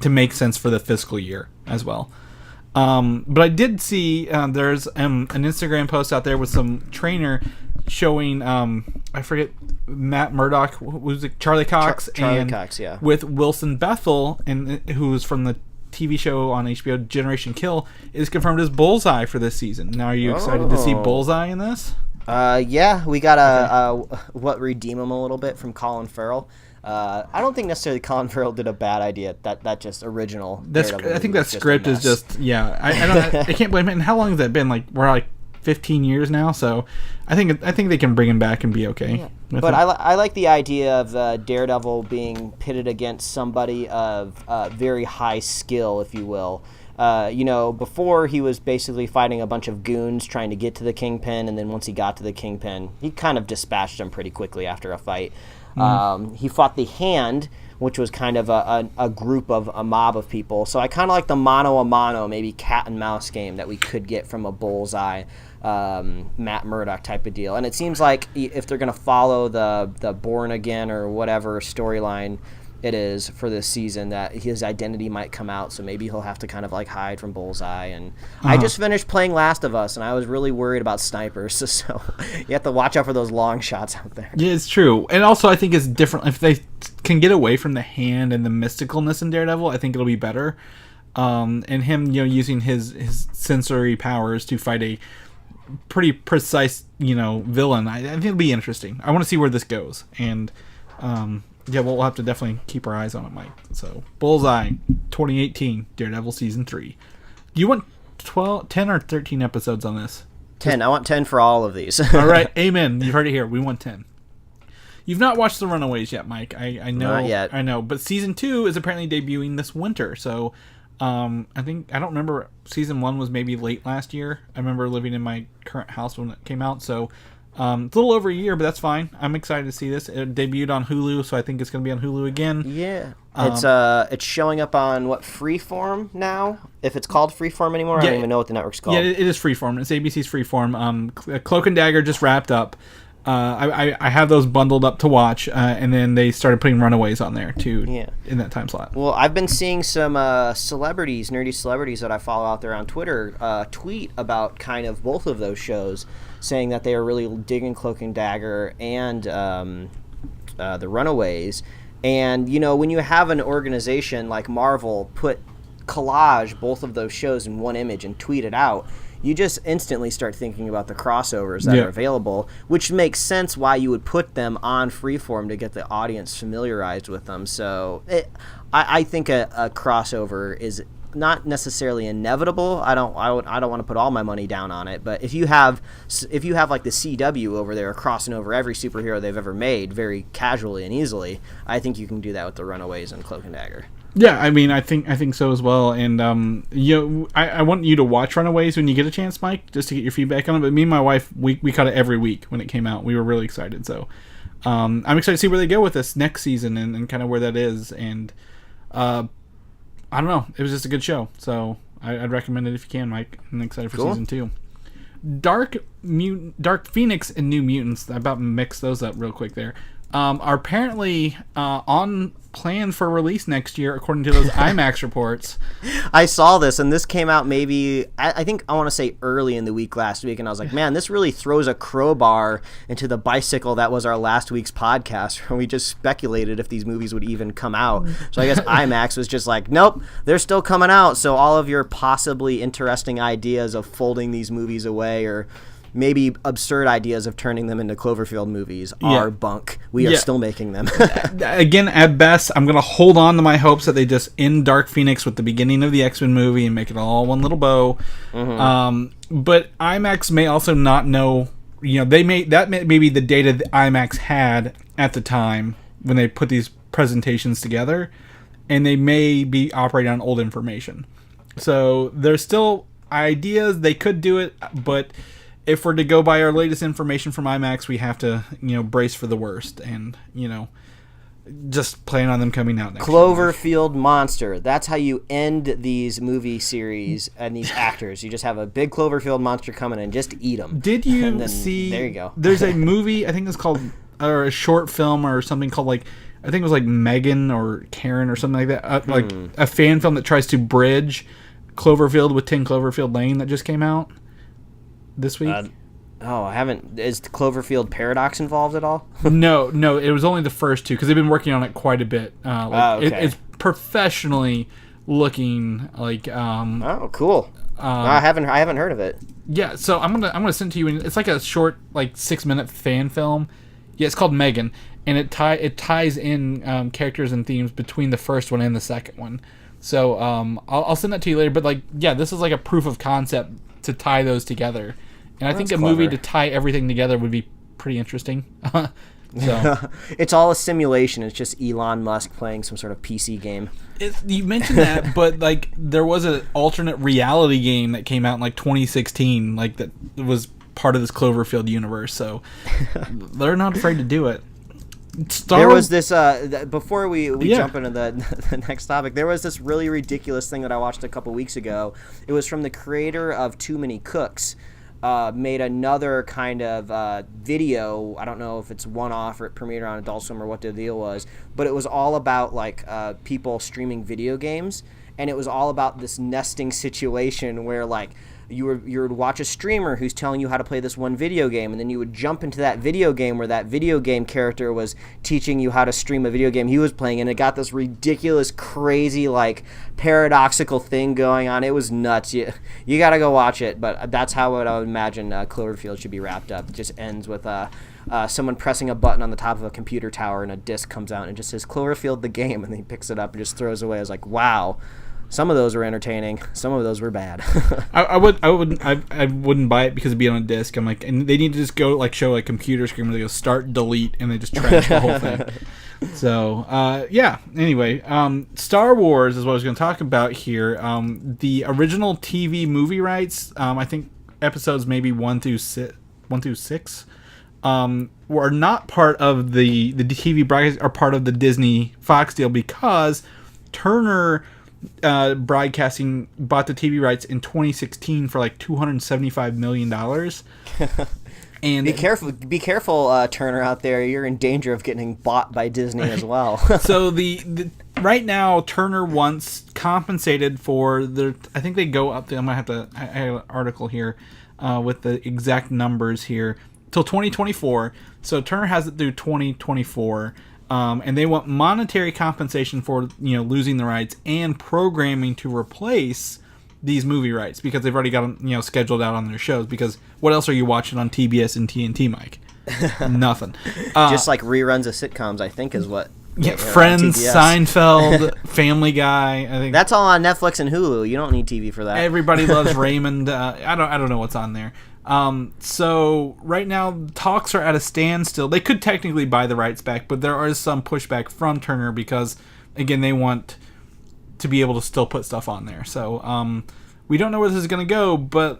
make sense for the fiscal year as well. But I did see there's an Instagram post out there with some trainer showing I forget Matt Murdock, who's it, Charlie Cox, Charlie Cox, yeah, with Wilson Bethel, and who's from the TV show on HBO Generation Kill, is confirmed as Bullseye for this season. Now, are you excited to see Bullseye in this? Yeah, we got redeem him a little bit from Colin Farrell. I don't think necessarily Colin Farrell did a bad idea. That just original. I think that script is just I can't blame it. And how long has that been? Like, we're like 15 years now, so I think they can bring him back and be okay. Yeah. But I like the idea of Daredevil being pitted against somebody of very high skill, if you will. Before he was basically fighting a bunch of goons trying to get to the Kingpin, and then once he got to the Kingpin, he kind of dispatched them pretty quickly after a fight. He fought the Hand, which was kind of a group of a mob of people. So I kind of like the mano-a-mano, maybe cat and mouse game that we could get from a Bullseye, Matt Murdock type of deal. And it seems like if they're going to follow the Born Again or whatever storyline it is for this season, that his identity might come out, so maybe he'll have to kind of like hide from Bullseye. And I just finished playing Last of Us, and I was really worried about snipers, so you have to watch out for those long shots out there. Yeah, it's true. And also I think it's different if they can get away from the Hand and the mysticalness in Daredevil. I think it'll be better. And him, using his sensory powers to fight a pretty precise, villain. I think it'll be interesting. I want to see where this goes. And yeah, we'll have to definitely keep our eyes on it, Mike. So, Bullseye, 2018, Daredevil Season 3. Do you want 10 or 13 episodes on this? 10. I want 10 for all of these. All right, amen. You've heard it here. We want 10. You've not watched The Runaways yet, Mike. I know. Not yet. I know. But Season 2 is apparently debuting this winter. So, I don't remember. Season 1 was maybe late last year. I remember living in my current house when it came out. So, it's a little over a year, but that's fine. I'm excited to see this. It debuted on Hulu, so I think it's going to be on Hulu again. Yeah. It's showing up on, Freeform now? If it's called Freeform anymore? I don't even know what the network's called. Yeah, it is Freeform. It's ABC's Freeform. Cloak and Dagger just wrapped up. I have those bundled up to watch, and then they started putting Runaways on there, too, in that time slot. Well, I've been seeing some nerdy celebrities that I follow out there on Twitter tweet about kind of both of those shows, saying that they are really digging Cloak and Dagger and the Runaways. And, when you have an organization like Marvel collage both of those shows in one image and tweet it out, you just instantly start thinking about the crossovers that are available, which makes sense why you would put them on Freeform to get the audience familiarized with them. So I think a crossover is not necessarily inevitable. I don't want to put all my money down on it, but if you have like the CW over there crossing over every superhero they've ever made very casually and easily, I think you can do that with the Runaways and Cloak and Dagger. Yeah, I mean, I think so as well. And I want you to watch Runaways when you get a chance, Mike, just to get your feedback on it. But me and my wife, we caught it every week when it came out. We were really excited. So I'm excited to see where they go with this next season and kind of where that is. And I don't know, it was just a good show. So I'd recommend it if you can, Mike. I'm excited for season 2. Dark Phoenix and New Mutants. I about mixed those up real quick there. Are apparently on plan for release next year, according to those IMAX reports. I saw this, and this came out maybe, I think I want to say early in the week last week, and I was like, man, this really throws a crowbar into the bicycle that was our last week's podcast, where we just speculated if these movies would even come out. So I guess IMAX was just like, nope, they're still coming out, so all of your possibly interesting ideas of folding these movies away or maybe absurd ideas of turning them into Cloverfield movies are bunk. We are still making them. Again, at best, I'm going to hold on to my hopes that they just end Dark Phoenix with the beginning of the X-Men movie and make it all one little bow. Mm-hmm. But IMAX may also not know, that may be the data that IMAX had at the time when they put these presentations together. and they may be operating on old information. So there's still ideas they could do it, but if we're to go by our latest information from IMAX, we have to, brace for the worst, and just plan on them coming out next year. Cloverfield monster. That's how you end these movie series and these actors. You just have a big Cloverfield monster coming and just eat them. Did you see? There you go. There's a movie, I think it's called, or a short film or something called, like, I think it was like Megan or Karen or something like that. Like a fan film that tries to bridge Cloverfield with 10 Cloverfield Lane that just came out this week. I haven't. Is the Cloverfield Paradox involved at all? No, it was only the first two because they've been working on it quite a bit. Okay. It's professionally looking like. Oh, cool. I haven't heard of it. Yeah, so I'm gonna send it to you. And it's like a short, like 6-minute fan film. Yeah, it's called Megan, and it ties in characters and themes between the first one and the second one. So I'll send that to you later. But this is like a proof of concept to tie those together. And I think a movie to tie everything together would be pretty interesting. So it's all a simulation. It's just Elon Musk playing some sort of PC game. You mentioned that, but there was an alternate reality game that came out in 2016, that was part of this Cloverfield universe. So they're not afraid to do it. There was this before we jump into the next topic. There was this really ridiculous thing that I watched a couple weeks ago. It was from the creator of Too Many Cooks. Made another kind of video. I don't know if it's one-off or it premiered on Adult Swim or what the deal was, but it was all about people streaming video games, and it was all about this nesting situation where you would watch a streamer who's telling you how to play this one video game, and then you would jump into that video game where that video game character was teaching you how to stream a video game he was playing, and it got this ridiculous, crazy, paradoxical thing going on. It was nuts. You got to go watch it, but that's how I would imagine Cloverfield should be wrapped up. It just ends with someone pressing a button on the top of a computer tower, and a disc comes out, and it just says Cloverfield the game, and then he picks it up and just throws it away. I was like, wow. Some of those were entertaining. Some of those were bad. I wouldn't buy it because it'd be on a disc. I'm and they need to just go show a computer screen where they go start, delete, and they just trash the whole thing. So anyway, Star Wars is what I was going to talk about here. The original TV movie rights, I think episodes maybe 1 through 6, were not part of the TV broadcast, are part of the Disney Fox deal because Turner Broadcasting bought the TV rights in 2016 for $275 million. And be careful, Turner out there. You're in danger of getting bought by Disney as well. So the right now Turner wants compensated for their. I think they go up. I have an article here with the exact numbers here till 2024. So Turner has it through 2024. And they want monetary compensation for losing the rights and programming to replace these movie rights because they've already got them scheduled out on their shows. Because what else are you watching on TBS and TNT, Mike? Nothing. Just reruns of sitcoms, I think, is what. Friends, Seinfeld, Family Guy. I think that's all on Netflix and Hulu. You don't need TV for that. Everybody loves Raymond. I don't know what's on there. So right now talks are at a standstill. They could technically buy the rights back, but there is some pushback from Turner because again they want to be able to still put stuff on there. So we don't know where this is going to go, but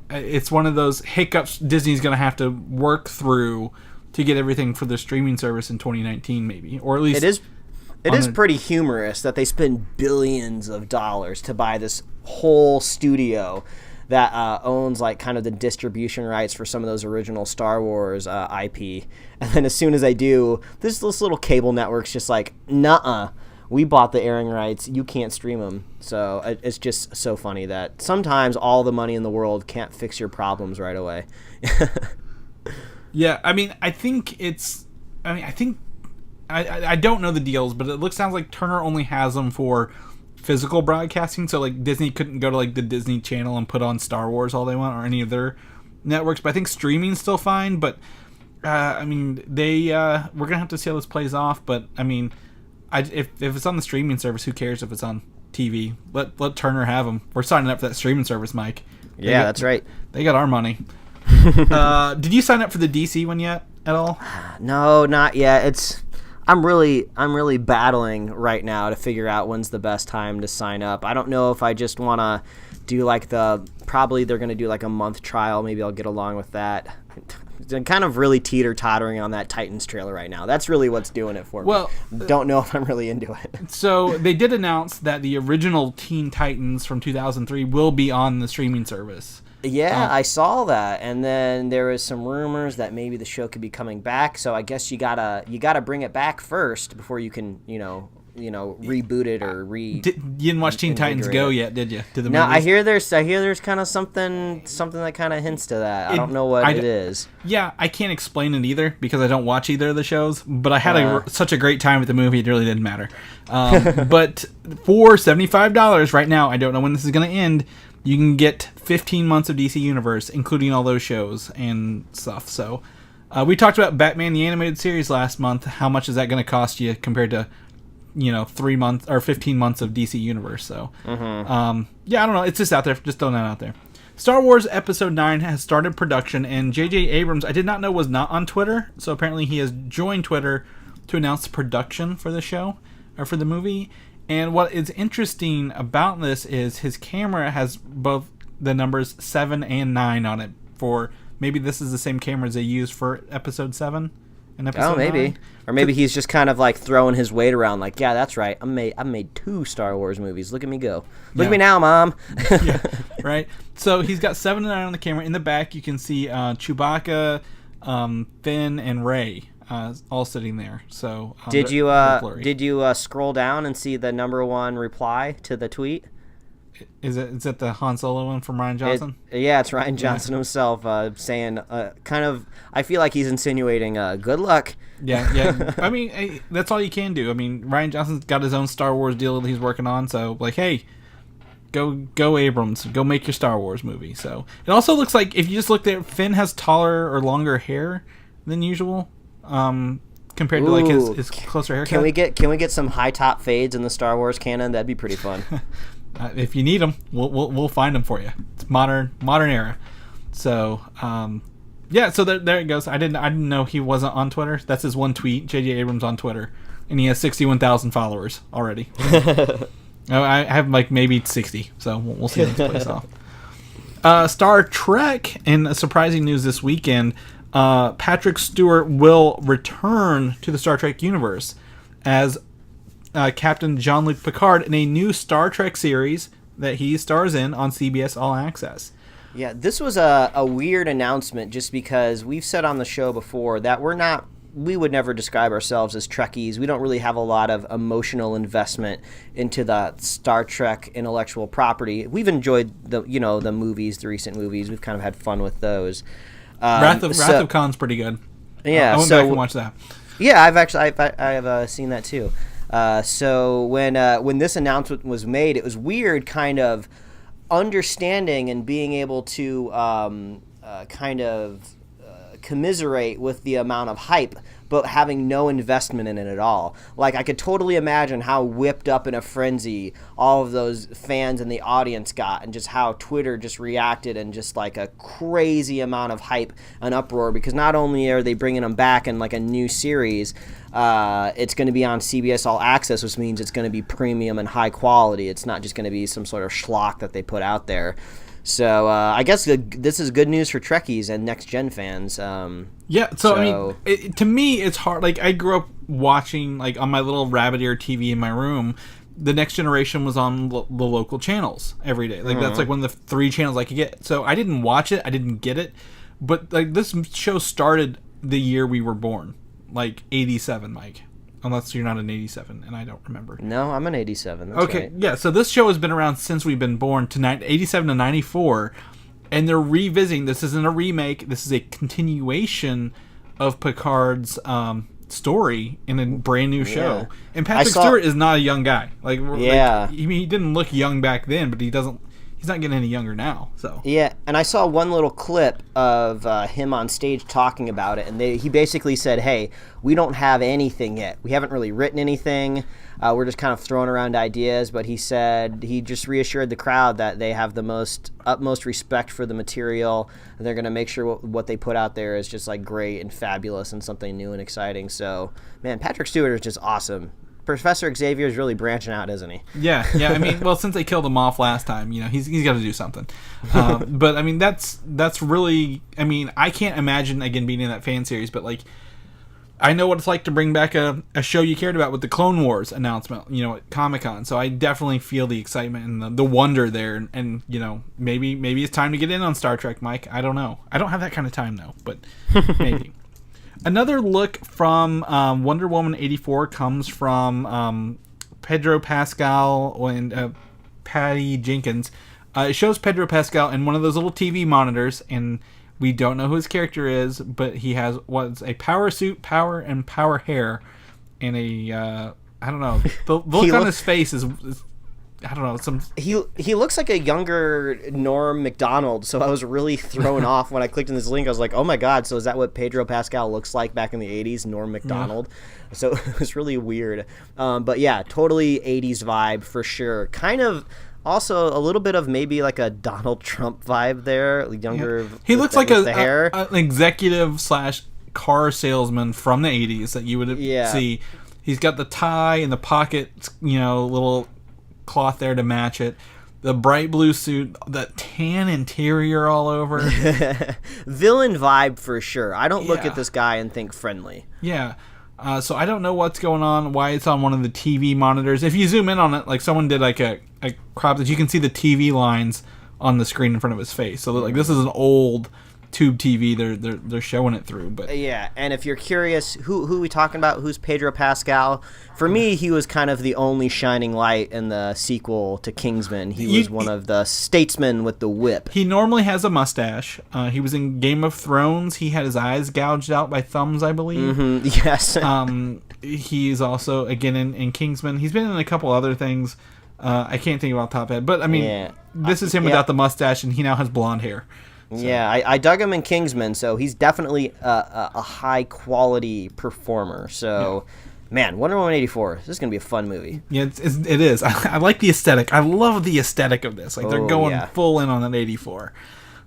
it's one of those hiccups Disney's going to have to work through to get everything for the streaming service in 2019 maybe, or at least it is pretty humorous that they spend billions of dollars to buy this whole studio that owns kind of the distribution rights for some of those original Star Wars IP. And then as soon as I do, this little cable network's just nuh-uh, we bought the airing rights, you can't stream them. So it's just so funny that sometimes all the money in the world can't fix your problems right away. Yeah, I don't know the deals, but it sounds like Turner only has them for physical broadcasting, so Disney couldn't go to the Disney Channel and put on Star Wars all they want or any of their networks. But I think streaming's still fine. But we're gonna have to see how this plays off. But if it's on the streaming service, who cares if it's on TV? Let Turner have them. We're signing up for that streaming service, Mike. That's right. They got our money. Did you sign up for the DC one yet at all? No, not yet. I'm really battling right now to figure out when's the best time to sign up. I don't know if I just want to do like probably they're going to do like a month trial. Maybe I'll get along with that. I'm kind of really teeter-tottering on that Titans trailer right now. That's really what's doing it for me. Well, don't know if I'm really into it. So they did announce that the original Teen Titans from 2003 will be on the streaming service. Yeah, I saw that, and then there was some rumors that maybe the show could be coming back. So I guess you gotta bring it back first before you can reboot it or you didn't watch Teen Titans Go yet, did you? To the no, movies? I hear there's kind of something that kind of hints to that. I don't know what it is. Yeah, I can't explain it either because I don't watch either of the shows. But I had such a great time with the movie, it really didn't matter. But for $75 right now, I don't know when this is going to end. You can get 15 months of DC Universe, including all those shows and stuff. So we talked about Batman the Animated Series last month. How much is that going to cost you compared to 3 months or 15 months of DC Universe? So yeah, I don't know. It's just out there. Just throwing that out there. Star Wars Episode 9 has started production, and J.J. Abrams, I did not know, was not on Twitter. So apparently he has joined Twitter to announce the production for the show or for the movie. And what is interesting about this is his camera has both the numbers 7 and 9 on it. For maybe this is the same cameras they used for Episode 7 and Episode 9. Maybe. Or maybe he's just kind of like throwing his weight around like, yeah, that's right. I made 2 Star Wars movies. Look at me go. Look at me now, Mom. Yeah, right? So he's got 7 and 9 on the camera. In the back, you can see Chewbacca, Finn, and Rey. All sitting there. So did you scroll down and see the number 1 reply to the tweet? Is it the Han Solo one from Rian Johnson? It's Rian Johnson himself saying kind of. I feel like he's insinuating good luck. Yeah. I mean, that's all you can do. I mean, Rian Johnson's got his own Star Wars deal that he's working on. So like, hey, go Abrams, go make your Star Wars movie. So it also looks like if you just look there, Finn has taller or longer hair than usual. Compared to like his closer haircut. Can we get some high top fades in the Star Wars canon? That'd be pretty fun. If you need them, we'll find them for you. It's modern era. So yeah. So there it goes. I didn't know he wasn't on Twitter. That's his one tweet. J.J. Abrams on Twitter, and he has 61,000 followers already. I have like maybe 60. So we'll see how this plays off. Star Trek, and surprising news this weekend. Patrick Stewart will return to the Star Trek universe as Captain Jean-Luc Picard in a new Star Trek series that he stars in on CBS All Access. Yeah, this was a weird announcement just because we've said on the show before that we would never describe ourselves as Trekkies. We don't really have a lot of emotional investment into the Star Trek intellectual property. We've enjoyed the movies, the recent movies. We've kind of had fun with those. Wrath of Khan's pretty good. Yeah, I went back and watched that. Yeah, I've seen that too. So when this announcement was made, it was weird, kind of understanding and being able to commiserate with the amount of hype, but having no investment in it at all. Like, I could totally imagine how whipped up in a frenzy all of those fans in the audience got, and just how Twitter just reacted, and just like a crazy amount of hype and uproar, because not only are they bringing them back in like a new series, it's going to be on CBS All Access, which means it's going to be premium and high quality. It's not just going to be some sort of schlock that they put out there. So I guess this is good news for Trekkies and Next Gen fans. Yeah, so I mean, to me, it's hard. Like, I grew up watching, like, on my little rabbit ear TV in my room, the Next Generation was on the local channels every day. Like, that's like one of the 3 channels I could get. So I didn't watch it, I didn't get it, but like this show started the year we were born, like 87, Mike. Unless you're not an 87, and I don't remember. No, I'm an 87. That's okay, right. Yeah, so this show has been around since we've been born, to 87 to 94, and they're revisiting. This isn't a remake. This is a continuation of Picard's story in a brand new show. Yeah. And Patrick Stewart is not a young guy. He didn't look young back then, but he's he's not getting any younger now. So yeah, and I saw one little clip of him on stage talking about it, and he basically said, "Hey, we don't have anything yet. We haven't really written anything. We're just kind of throwing around ideas." But he said he just reassured the crowd that they have the utmost respect for the material, and they're going to make sure what they put out there is just like great and fabulous and something new and exciting. So, man, Patrick Stewart is just awesome. Professor Xavier is really branching out, isn't he? Yeah. I mean, well, since they killed him off last time, he's got to do something. But I mean, that's really. I mean, I can't imagine again being in that fan series, but like, I know what it's like to bring back a show you cared about with the Clone Wars announcement, at Comic-Con. So I definitely feel the excitement and the wonder there, and maybe it's time to get in on Star Trek, Mike. I don't know. I don't have that kind of time though, but maybe. Another look from Wonder Woman 84 comes from Pedro Pascal and Patty Jenkins. It shows Pedro Pascal in one of those little TV monitors, and we don't know who his character is, but he has what's a power suit, power hair, and a I don't know. The look on his face is I don't know. He looks like a younger Norm Macdonald, so I was really thrown off when I clicked on this link. I was like, oh my god, so is that what Pedro Pascal looks like back in the 80s, Norm Macdonald? Yeah. So it was really weird. But yeah, totally 80s vibe for sure. Kind of also a little bit of maybe like a Donald Trump vibe there, younger. Yeah. He looks like an executive / car salesman from the 80s that you would see. He's got the tie and the pocket, little cloth there to match it, the bright blue suit, that tan interior all over. Villain vibe for sure. I don't look at this guy and think friendly. Yeah. So I don't know what's going on, why it's on one of the TV monitors. If you zoom in on it, like someone did like a crop that you can see the TV lines on the screen in front of his face. So like this is an old tube TV they're showing it through. But yeah, and if you're curious who are we talking about, who's Pedro Pascal, for me he was kind of the only shining light in the sequel to Kingsman. He was one of the statesmen with the whip. He normally has a mustache. He was in Game of Thrones. He had his eyes gouged out by thumbs, I believe. Mm-hmm. Yes. He's also again in Kingsman. He's been in a couple other things. I can't think about top head, but I mean this is him without the mustache, and he now has blonde hair. So. Yeah, I dug him in Kingsman, so he's definitely a high-quality performer. So, man, Wonder Woman 84, this is going to be a fun movie. Yeah, it is. I like the aesthetic. I love the aesthetic of this. Like, they're going full in on that 84.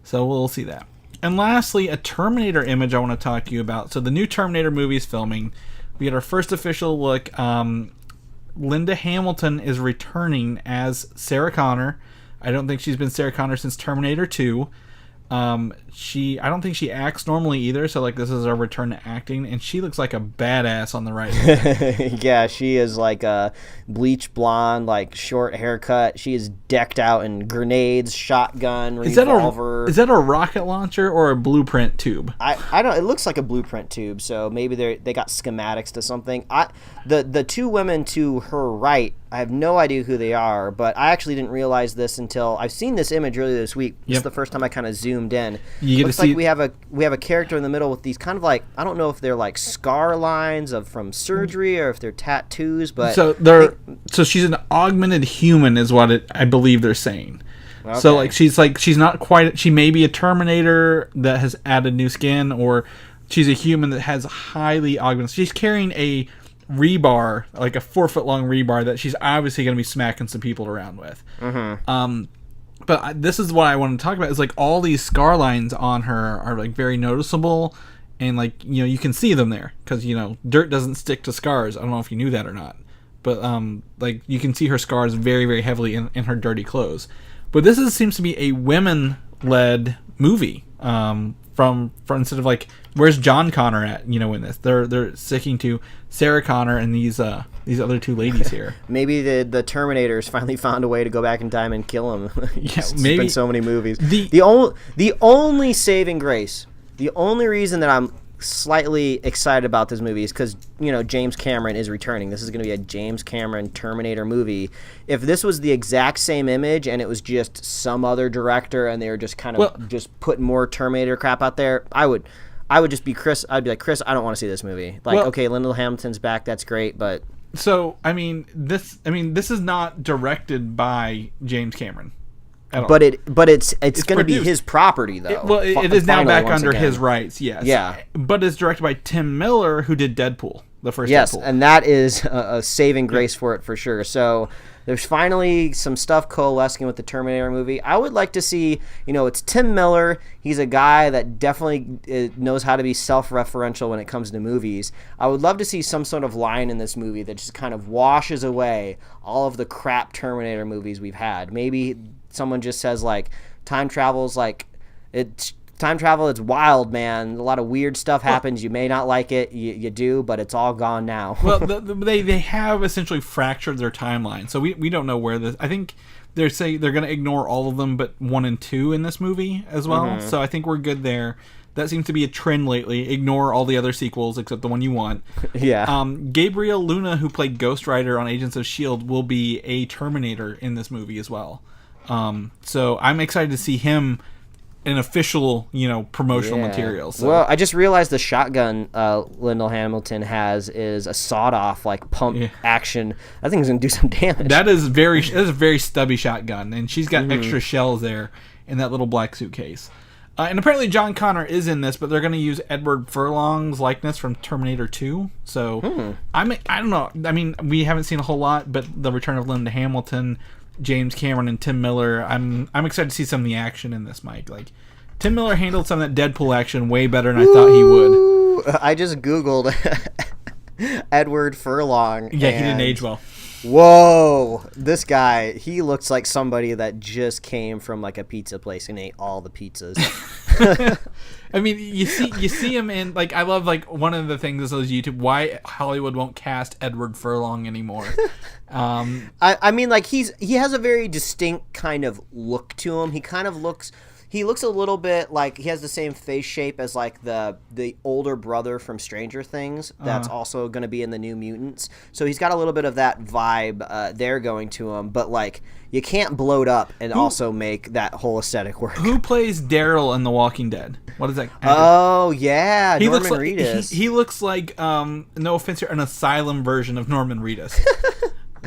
So, we'll see that. And lastly, a Terminator image I want to talk to you about. So, the new Terminator movie is filming. We had our first official look. Linda Hamilton is returning as Sarah Connor. I don't think she's been Sarah Connor since Terminator 2. I don't think she acts normally either, so like this is our return to acting, and she looks like a badass on the right. Yeah, she is like a bleach blonde, like short haircut. She is decked out in grenades, shotgun, revolver. Is that a rocket launcher or a blueprint tube? I don't. It looks like a blueprint tube, so maybe they got schematics to something. The two women to her right, I have no idea who they are, but I actually didn't realize this until I've seen this image earlier this week. It's the first time I kind of zoomed in. Looks like we have a character in the middle with these kind of like, I don't know if they're like scar lines from surgery or if they're tattoos, but so she's an augmented human is what I believe they're saying. Okay. So she's not quite, she may be a Terminator that has added new skin, or she's a human that has highly augmented. She's carrying a rebar, like a 4-foot-long rebar that she's obviously going to be smacking some people around with. Mm-hmm. But this is what I want to talk about, is like all these scar lines on her are like very noticeable, and like, you can see them there because, dirt doesn't stick to scars. I don't know if you knew that or not, but like you can see her scars very, very heavily in her dirty clothes. But this seems to be a women-led movie. From instead of like, where's John Connor at? In this, they're sticking to Sarah Connor and these other two ladies here. Maybe the Terminators finally found a way to go back in time and kill him. Yeah, maybe. It's been so many movies. The only saving grace, the only reason that I'm slightly excited about this movie is because James Cameron is returning. This is going to be a James Cameron Terminator movie. If this was the exact same image and it was just some other director and they were just kind of just putting more Terminator crap out there, I would just be Chris. I'd be like, Chris, I don't want to see this movie. Like, okay, Linda Hamilton's back, that's great, but so this is not directed by James Cameron. at all. But it's going to be produced. his property though. It is now Finally, back once under again. his rights. Yes. Yeah. But it's directed by Tim Miller, who did Deadpool, the first Yes, Deadpool. and that is a saving grace for it for sure. So there's finally some stuff coalescing with the Terminator movie. I would like to see, it's Tim Miller. He's a guy that definitely knows how to be self-referential when it comes to movies. I would love to see some sort of line in this movie that just kind of washes away all of the crap Terminator movies we've had. Maybe someone just says, like, time travel, it's wild, man. A lot of weird stuff happens. You may not like it. You do, but it's all gone now. Well, they have essentially fractured their timeline. So we don't know where this... I think they're saying they're going to ignore all of them but 1 and 2 in this movie as well. Mm-hmm. So I think we're good there. That seems to be a trend lately. Ignore all the other sequels except the one you want. Yeah. Gabriel Luna, who played Ghost Rider on Agents of S.H.I.E.L.D., will be a Terminator in this movie as well. So I'm excited to see him... an official, promotional material. So. Well, I just realized the shotgun Lyndall Hamilton has is a sawed-off, like, pump action. That thing's going to do some damage. That is a very stubby shotgun, and she's got extra shells there in that little black suitcase. And apparently John Connor is in this, but they're going to use Edward Furlong's likeness from Terminator 2. So, I don't know. I mean, we haven't seen a whole lot, but the return of Linda Hamilton... James Cameron and Tim Miller. I'm excited to see some of the action in this, Mike. Like, Tim Miller handled some of that Deadpool action way better than I thought he would. I just Googled Edward Furlong. Yeah, he didn't age well. Whoa, this guy, he looks like somebody that just came from like a pizza place and ate all the pizzas. I mean, you see him in, like, I love, like, one of the things is those YouTube, why Hollywood won't cast Edward Furlong anymore. I mean, like, he has a very distinct kind of look to him. He looks a little bit like he has the same face shape as, like, the older brother from Stranger Things that's also going to be in the New Mutants. So he's got a little bit of that vibe there going to him. But, like, you can't bloat up and also make that whole aesthetic work. Who plays Daryl in The Walking Dead? What is that? Oh, yeah, Norman Reedus. He looks like, no offense here, an asylum version of Norman Reedus.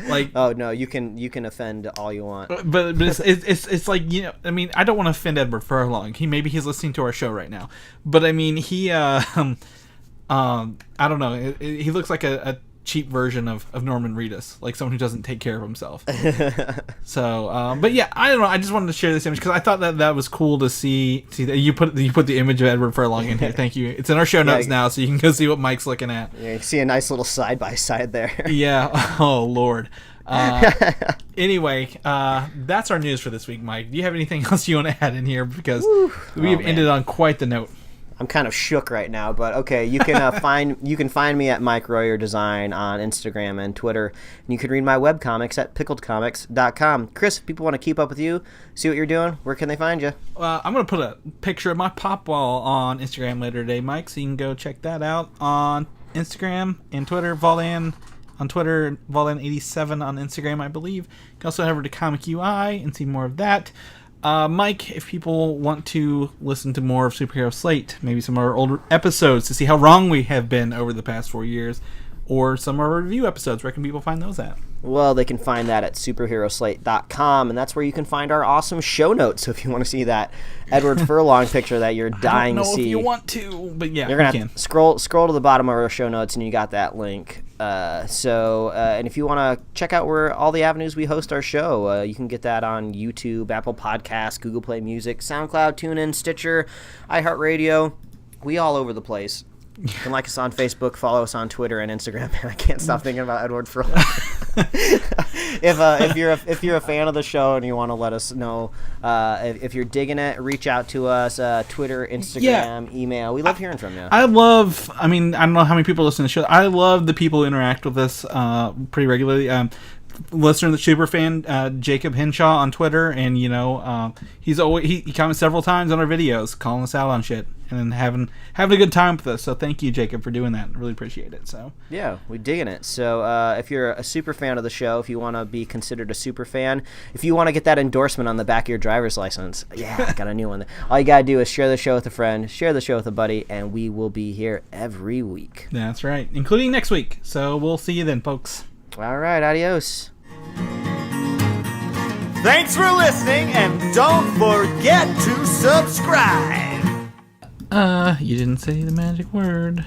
Like, oh no, you can offend all you want, but it's like, I mean, I don't want to offend Edward Furlong. He's listening to our show right now, but I mean, he I don't know, he looks like a cheap version of Norman Reedus, like someone who doesn't take care of himself. So, but yeah, I don't know. I just wanted to share this image because I thought that was cool to see that you put the image of Edward Furlong in here. Thank you. It's in our show notes now, so you can go see what Mike's looking at. Yeah, you see a nice little side by side there. Yeah. Oh Lord. Anyway, that's our news for this week, Mike. Do you have anything else you want to add in here? Because we have ended on quite the note. I'm kind of shook right now, but okay. You can find me at Mike Royer Design on Instagram and Twitter, and you can read my webcomics at pickledcomics.com. Chris, if people want to keep up with you, see what you're doing, where can they find you? I'm going to put a picture of my pop wall on Instagram later today, Mike, so you can go check that out on Instagram and Twitter. Volan on Twitter, Volan87 on Instagram, I believe. You can also head over to Comic UI and see more of that. Mike, if people want to listen to more of Superhero Slate, maybe some of our older episodes to see how wrong we have been over the past 4 years, or some of our review episodes, where can people find those at? Well, they can find that at superheroslate.com, and that's where you can find our awesome show notes. So if you want to see that Edward Furlong picture that you're dying to see. I don't know if you want to, but yeah, you're going to have to scroll to the bottom of our show notes, and you got that link. And if you want to check out where all the avenues we host our show, you can get that on YouTube, Apple Podcasts, Google Play Music, SoundCloud, TuneIn, Stitcher, iHeartRadio. We all over the place. You can like us on Facebook, follow us on Twitter and Instagram. Man, I can't stop thinking about Edward Furlong. If you're a fan of the show and you want to let us know, if you're digging it, reach out to us. Twitter, Instagram, email. We love hearing from you. I don't know how many people listen to the show. I love the people who interact with us pretty regularly. Listener, the super fan, Jacob Henshaw on Twitter, and he comments several times on our videos, calling us out on shit, and having a good time with us. So thank you, Jacob, for doing that. Really appreciate it. So yeah, we're digging it. So if you're a super fan of the show, if you want to be considered a super fan, if you want to get that endorsement on the back of your driver's license, I got a new one. All you gotta do is share the show with a friend, share the show with a buddy, and we will be here every week. That's right, including next week. So we'll see you then, folks. All right, adios. Thanks for listening, and don't forget to subscribe. You didn't say the magic word.